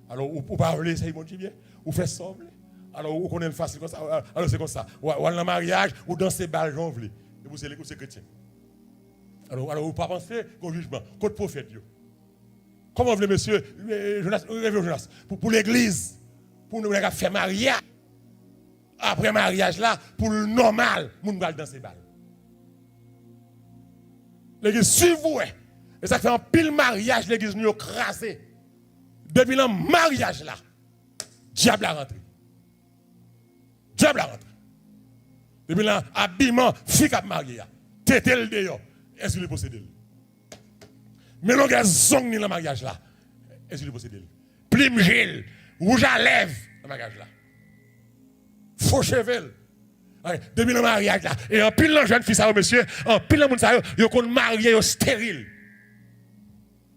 Alors, ou parler, ça, mon Dieu bien. Ou faire sembler. Alors, ou connaît facile comme ça. Alors, c'est comme ça. Ou dans le mariage, ou dans ces balles, j'en veux. Et vous, c'est chrétien. Alors, vous pas penser qu'au jugement, qu'au prophète. Comment vous voulez, monsieur, Jonas, pour l'église, pour nous faire mariage. Après mariage là, pour le normal, nous allons dans ces balles. L'église, si vous, et ça fait un pile mariage, l'église nous a crasé. Depuis le mariage là, diable a rentré. Diable a rentré. Depuis l'habillement, fille a marié. Tété le dehors. Est-ce qu'il est possédé? Mais l'on a zong dans le mariage là. Est-ce qu'il est possédé? Plim gel, rouge à lèvres dans le mariage là. Faux cheveux. Depuis le mariage là. Et en pile de jeune fille, ça, monsieur, en pile de monde, ça, ils ont marié stérile.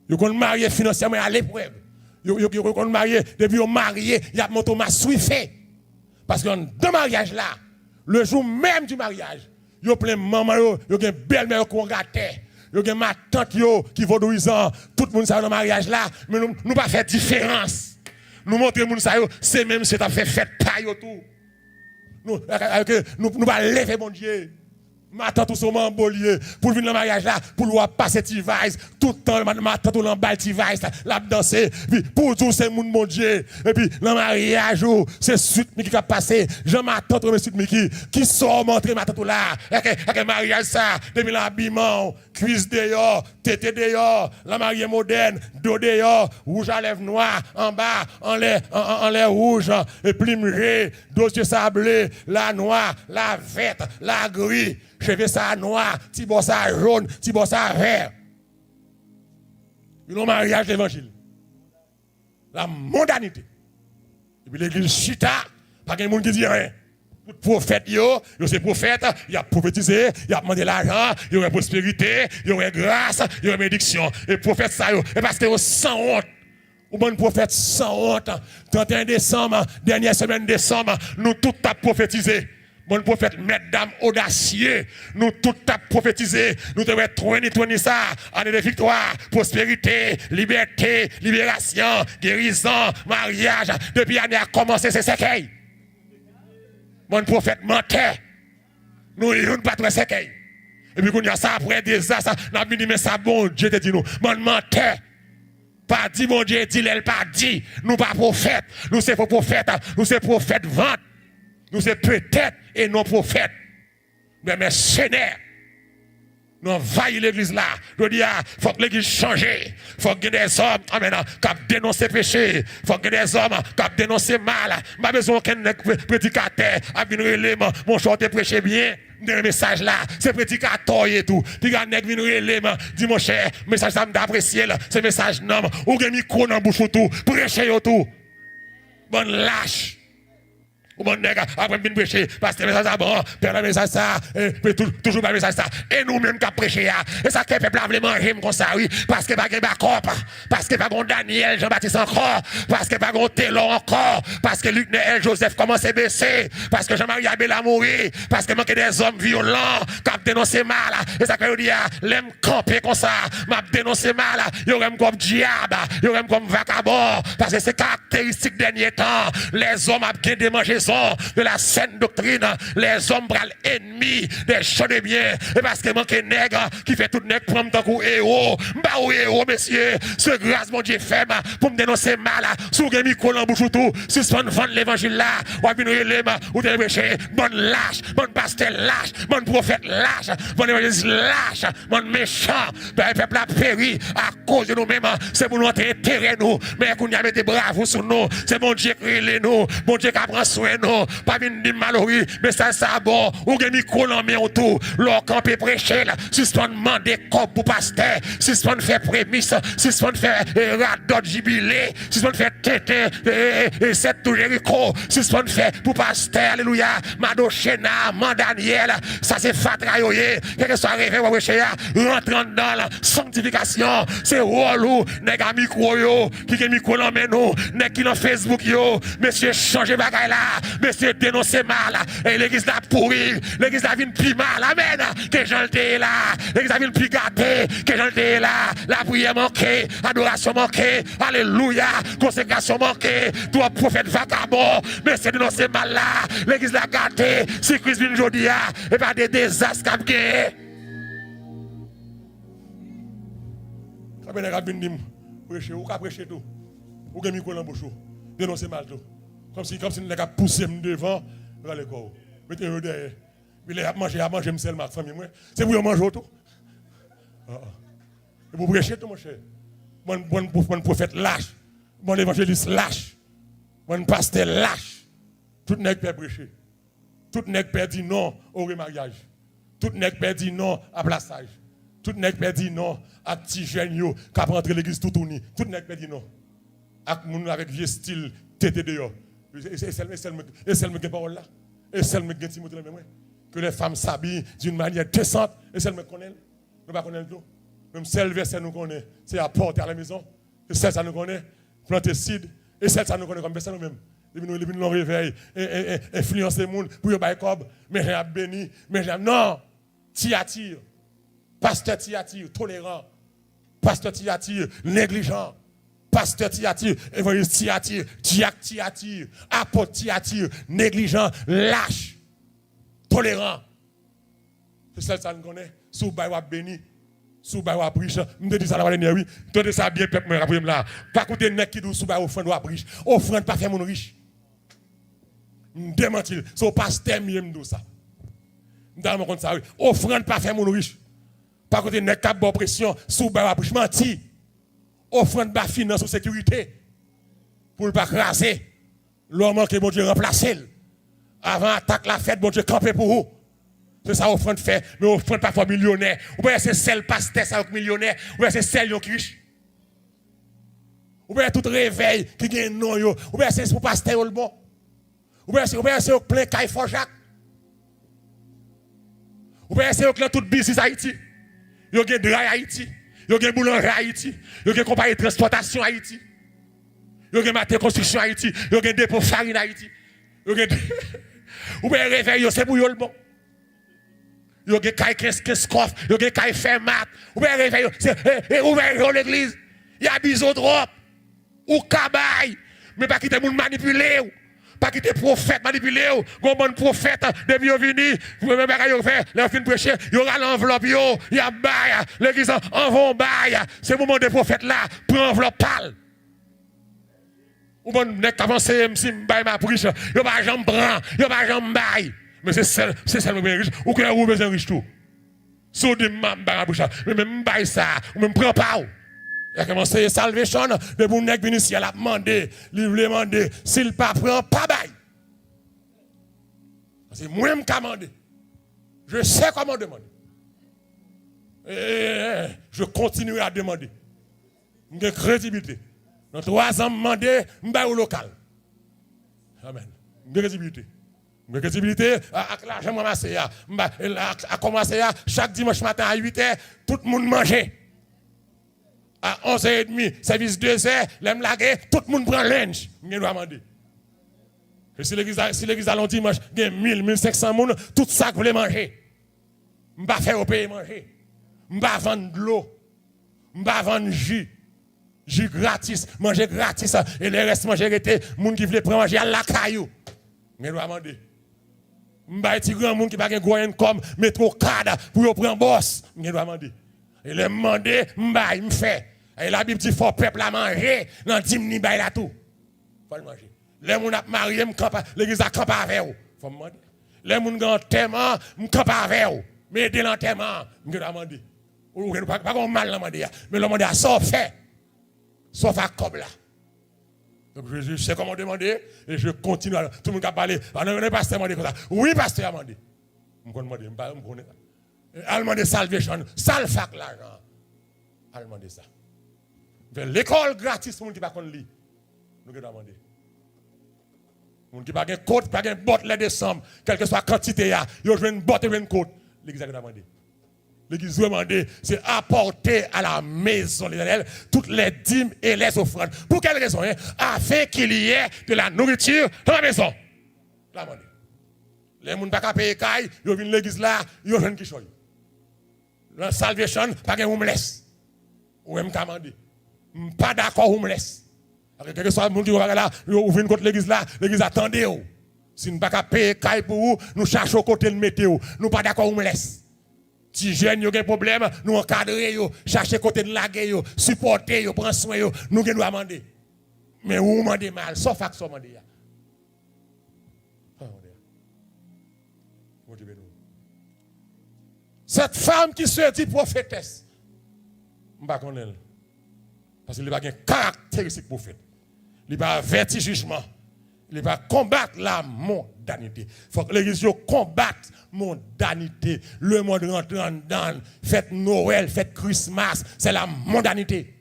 Ils ont marié financièrement à l'épreuve. Ils ont marié, depuis ils ont marié, il y a mon Thomas Swift. Parce que dans le mariage là, le jour même du mariage, ils ont plein de maman, ils ont une belle-mère qui ont gâté. Il y a ma tante qui vaudouisant, tout le monde dans le mariage là, mais nous ne pas faire différence. Nous montrer le monde c'est même si tu as fait fête paille tout. Nous pas lever mon Dieu. Ma tante tout son membolier pour venir dans le mariage là, pour lui passer T-Vice, tout le temps ma tante l'emballe T-Vice, la danser, puis pour tout c'est mon Dieu. Et puis le mariage c'est suite qui a passé, Jean ma tante monsieur qui sort montrer ma tante là, avec le mariage ça, depuis l'habillement, cuisse dehors, tété dehors, la mariée moderne, dos dehors, rouge à lèvres noires en bas, en l'air rouge, et plumeré, dossier sablé, la noire, la verte, la gris. Cheveux ça noir, petit boss ça jaune, petit boss ça vert. Le mariage l'évangile. La mondanité. Et puis l'église chita, pas qu'il y ait monde qui dit rien. Prophète, c'est prophète, il a prophétisé, il a demandé l'argent, il y aurait prospérité, il y aurait grâce, il y aurait bénédiction. Et prophète, ça, et parce que sans honte. Ou bon prophète sans honte, 31 décembre, dernière semaine de décembre, nous tous avons prophétisé. Bon prophète, mesdames audacieux, nous tous avons prophétisé. Nous devons 2020 ça, année de victoire, prospérité, liberté, libération, guérison, mariage. Depuis l'année a commencé, c'est séquelles. Mon prophète mentait. Nous ne pas trop séquelles. Et puis, quand il y a ça après des ans, nous avons dit, mais ça, bon Dieu te dit nous, mon mentait. Pas dit, mon Dieu dit, elle pas dit. Nous pas prophètes. Nous c'est faux prophètes. Nous c'est prophètes vente. Nous c'est peut-être et non prophètes. Mais mercenaires. Nous envahissons l'église là. Je dis, il faut que l'église change. Il faut que des hommes qui dénoncent péché. Il faut que des hommes qui dénoncent mal. Je n'ai pas besoin qu'un prédicateur a vu l'élément. Mon chant te prêché bien. Le message là, c'est prédicateur et tout. Puis quand nèg vinn relève, dit mon cher, message ça m'apprécier là, c'est message non, ou gen micro dans bouche tout, prêcher yo tout. Bon lâche. Ou bon nèg après vinn prêcher parce que message ça bon, perdre message ça, toujours pas message ça. Et nous même qui prêcher et ça que peuple a voulu manger comme ça oui, parce que pas gen Bacop, parce que pas gon Daniel Jean-Baptiste encore, parce que pas gon Télon encore, parce que Luc Néel Joseph commence à baisser, parce que Jean-Marie Abel a mouru, parce que manque des hommes violents qui ont dénoncé mal. Et ça que dit l'aime camper comme ça, m'a dénoncé mal, yo aime comme diable, yo aime comme vagabond, parce que c'est caractéristique dernier temps, les hommes ont bien démangeaison de la saine doctrine, les hommes bral ennemis des choses de bien, et parce que manque nègre qui fait tout nègre prendre tant coup héros, bah ou héros messieurs, ce grâce mon Dieu fait pour me dénoncer mal, sous gen micro en bouche tout, suspendre vendre l'évangile là, ou venir relève ou te prêcher, bon lâche, bon pasteur lâche, bon prophète lâche, bon évangéliste lâche, bon méchant, ben peuple a péri à cause de nous-mêmes, c'est pour nous enterrer nous, mais qu'on y a mis des bravos sur nous, c'est mon Dieu qui relève nous, mon Dieu qui prend soin nous, pas venir dire malheureux, mais ça bon, ou gen micro en main autour, leur camper prêcher là, suspendre demander corps pour pasteur, suspendre faire prémisse, suspendre faire radot jubilé, suspendre faire tété et cette tout Jéricho, suspendre faire pour pasteur, alléluia, Mado Chena, Mandaniel, ça c'est fatrayoye, quel que soit rêvé ou prêcher, rentrant dans la sanctification, c'est relou, nèg a micro yo, qui gen micro en main nous, nèg qui dans Facebook yo, monsieur changer bagaille là, monsieur dénoncer mal, et l'église là pourri, l'église là vient plus mal, amen, que j'en étais là, l'église là vient plus gâté, que j'en étais là, la prière manquée, adoration manquée, alléluia, consécration manquée, toi prophète vagabond, mais c'est dénoncer mal là, l'église là gâté, si Christ vient aujourd'hui, et pas des désastres qu'a gagné. Ça veut dire que prêcher, ou qu'à prêcher tout, ou que micro dans bouche, dénoncer mal tout. Comme si nous avons poussé devant, regardez quoi. Mettez-le derrière. Il a mangé, seul ma famille. C'est pour manger tout. Et pour prêcher tout, mon cher. Bon prophète lâche. Bon évangéliste lâche. Bon pasteur lâche. Tout n'est pas prêcher. Tout n'est pas dit non au remariage. Tout n'est pas dit non à plaçage. Tout n'est pas dit non à petit jeune qui a rentré l'église tout tourné. Tout n'est pas dit non. Avec vieux style, tété dehors. Et celle me parole là. Et celle me dit Timothée que les femmes s'habillent d'une manière décente. Et celle me connaît. Nous ne connaissons pas tout. Même celle verset nous connaît. C'est apporter à la maison. Et celle ça nous connaît. Planter seed. Et celle ça nous connaît comme verset nous-mêmes. Et nous nous réveillons. Influencer les gens pour y avoir cob. Mais j'ai béni. Mais j'ai non. Tiatir. Pasteur Tiatir. Tolérant. Pasteur Tiatir. Négligent. Pasteur Tiatir, évangéliste Tiatir, diacre Tiatir, apôtre Tiatir, négligent, lâche, tolérant. C'est ça que nous connaissons. Sous baïwa béni, sous baïwa riche. Je dis ça la dernière oui. Tenez ça bien peuple moi après là. Pas côté nèg qui dit sous baïwa offrande ou riche. Offrande pas faire mon riche. Démentir. C'est au pasteur mieux me ça. M'dame comme ça oui. Offrande pas faire mon riche. Pas côté nèg qui a pression sous baïwa riche menti. Offrande bas finance ou sécurité pour ne pas craser l'homme que bon Dieu remplacer avant attaque la fête bon Dieu camper pour vous c'est ça offrande fait mais offrande pas pour millionnaire ou bien c'est celle pasteur ça millionnaire ou bien c'est celle qui riche ou bien tout réveil qui gagne non yo ou bien c'est pour pasteur le bon ou bien c'est plein caille Jacques Vous pouvez essayer de tout business Haïti. Vous avez dry Haïti. Vous avez boulangerie Haïti. Vous avez compagnie de transportation Haïti. Vous avez matériel construction Haïti. Vous avez dépôt farine Haïti. Vous pouvez réveiller, c'est pour le bon. Vous avez 15 coffres. Vous avez fait mat. Vous pouvez réveiller, c'est ouvrir l'église. Il y a bisotrope. Ou cabaye. Mais pas quitter les gens manipuler. Pas quitter les prophètes manipuler. Quand bon prophète, depuis qu'ils viennent, vous pouvez même faire, les fins prêcher, il y aura l'enveloppe, il y a bail, l'église en vont bail. C'est le moment des prophètes là, prends l'enveloppe pâle. Ou bon, n'est qu'avancer, si m'baille ma priche, il n'y a pas jamais prend, il n'y a pas jamais bail. Mais c'est celle qui est riche, ou que vous besoin riche tout. Sous de ma priche, mais même baille ça, ou même prend pas. Il a commencé à salvation, de mon nègre venu ici, elle a demandé, il voulait demander, s'il ne prend pas bail. C'est moi qui ai demandé. Je sais comment demander. Et je continue à demander. J'ai crédibilité. Dans 3 ans, je demande, je vais au local. Amen. J'ai crédibilité. J'ai crédibilité, avec l'argent que je à commencer chaque dimanche matin à 8h, tout le monde mangeait. À 11h30, service 2h, l'aime laguer, tout le monde prend lunch. Je dois demander. Et si l'église a lundi dimanche, il y a 1000, 1500 personnes, tout ça que vous voulez manger. Je ne vais pas faire au pays manger. Je ne vais pas vendre de l'eau. Je ne vais pas vendre jus. Jus gratis, manger gratis. Et le reste, manger été, les gens qui veulent prendre manger à la caillou. Je dois demander. Je ne vais pas être grand monde qui n'a pas de comme métro cadre pour prendre boss. Je dois demander. Et le demander, je me fait. Et la Bible dit qu'il faut le peuple à manger. Dans 10 minutes, il a tout. Il faut le manger. Les gens qui marié, l'église a campé avec eux. Il faut me demander. Les gens qui ont enterrement, je campe avec eux. Mais dès l'enterrement, je dois demander. Pas comme mal demander. Mais le demander à ça fait. Sauf à comme là. Donc je sais comment demander et je continue. Tout le monde a parlé. Non, pasteur a demandé comme ça. Oui, pasteur a demandé. Je me demande. Elle demande salvation. Salfac l'argent. Elle demande ça. L'école gratis pour les gens qui ne peuvent pas lire. Nous devons demander. Les gens qui n'ont pas de côte, pas de botte les décembre, quelle que soit la quantité, ils ont une botte et une côte. L'église a demandé. L'église a demandé, c'est apporter à la maison de l'Éternel toutes les dîmes et les offrandes. Pour quelle raison? Afin qu'il y ait de la nourriture dans la maison. Les gens qui ne peuvent pas payer caille, ils viennent l'église là, ils ont une qui choisit. La salvation, pas de homeless. Ou même commandé. Pas d'accord homeless. Quel que soit le monde qui va là, vous venez contre l'église là, l'église attendez. Si nous ne pouvons pas payer caille pour vous, nous cherchons côté de météo. Nous pas d'accord homeless. Si jeunes ont un problème, nous encadrer, chercher côté de la guerre, supporter, prendre soin, nous devons demander. Mais vous demandez mal, sauf que ça demandez. Cette femme qui se dit prophétesse, je ne sais pas elle. Parce qu'il n'a pas de caractéristique prophète. Il n'a pas averti jugement. Il va combattre la mondanité. Il faut que l'église combatte la mondanité. Le monde rentre dans fête Noël, fête Christmas, c'est la mondanité.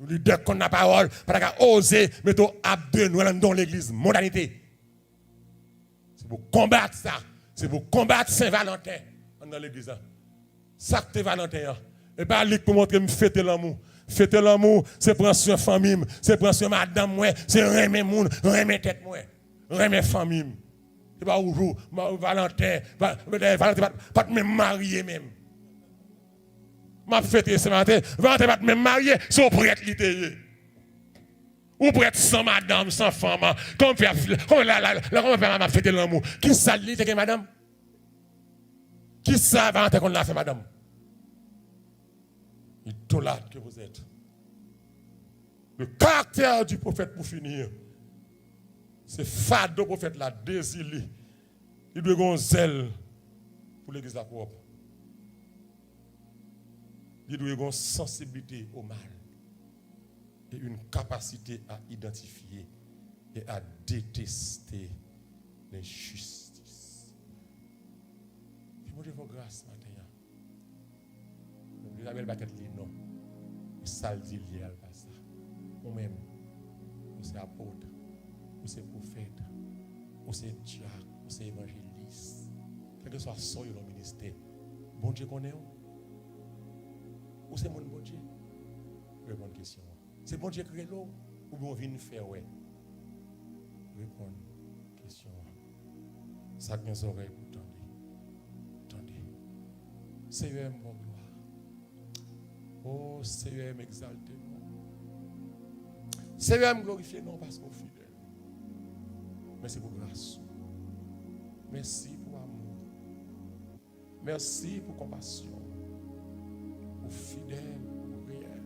Nous disons qu'on a la parole, parce qu'on a osé mettre à deux Noël dans l'église, mondanité. C'est pour combattre ça. C'est pour combattre Saint-Valentin dans l'église. Saint Valentin. Et pas lui pour montrer me fêter l'amour. Fêter l'amour, c'est prendre soin de famille, c'est prendre soin de madame, c'est remettre moun, remettre tête, remettre famille. C'est pas aujourd'hui, Valentin, pas même marié même. Ma fête ce matin, Valentin pas même marié, c'est prêtre littéraire. Ou prêtre sans madame, sans femme. Comment faire ma fêter l'amour? Qui ça littéraire, madame? Qui ça Valentin qu'on a fait, madame? Idolâtre que vous êtes. Le caractère du prophète pour finir, c'est fado prophète la désiré. Il doit avoir un zèle pour l'église la propre. Il doit avoir une sensibilité au mal et une capacité à identifier et à détester l'injustice. Moi, je vous grâce matin. Isabelle va être non. Ça le dit lié à ça. Moi-même, vous êtes apôtre, vous êtes prophète, vous êtes diacre, vous êtes évangéliste. quel que soit son le ministère, bon Dieu connaît ou c'est mon bon Dieu? Répondre question. C'est bon Dieu qui est l'eau ou bon vient faire ouais? Répondre question. Ça qui nous oreilles pour tendre. Tendez. Seigneur mon gloire. Oh Seigneur m'exalter. Seigneur me glorifier non parce qu'on fidèle. Merci pour grâce. Merci pour amour. Merci pour compassion. Pour fidèle, pour réel.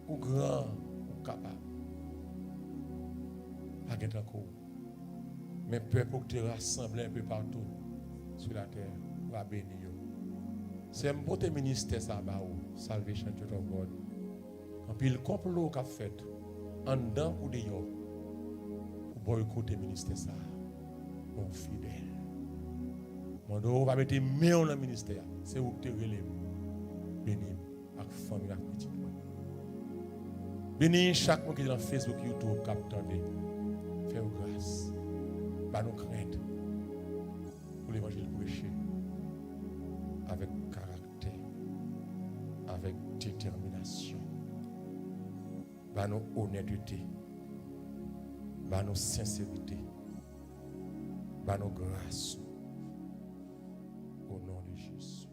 Pour grand, pour capable. Pas de encore. Mais peuple pour te rassembler un peu partout sur la terre. Va bénir. C'est un beau ministère ça, Salvation Church of God. Quand il complot qu'a fait, en dedans ou dehors, pour boycotter le ministère ça. Mon fidèle. Mon dos va mettre main dans le ministère. C'est où tu relèves. Béni avec famille avec petit. Béni chaque monde qui est dans Facebook, YouTube, qui attendez. Fais-vous grâce. Bah nous crainte pour l'évangile prêché avec caractère, avec détermination. Bah nous honnêteté. Bah nous sincérité. Bah nos grâces au nom de Jésus.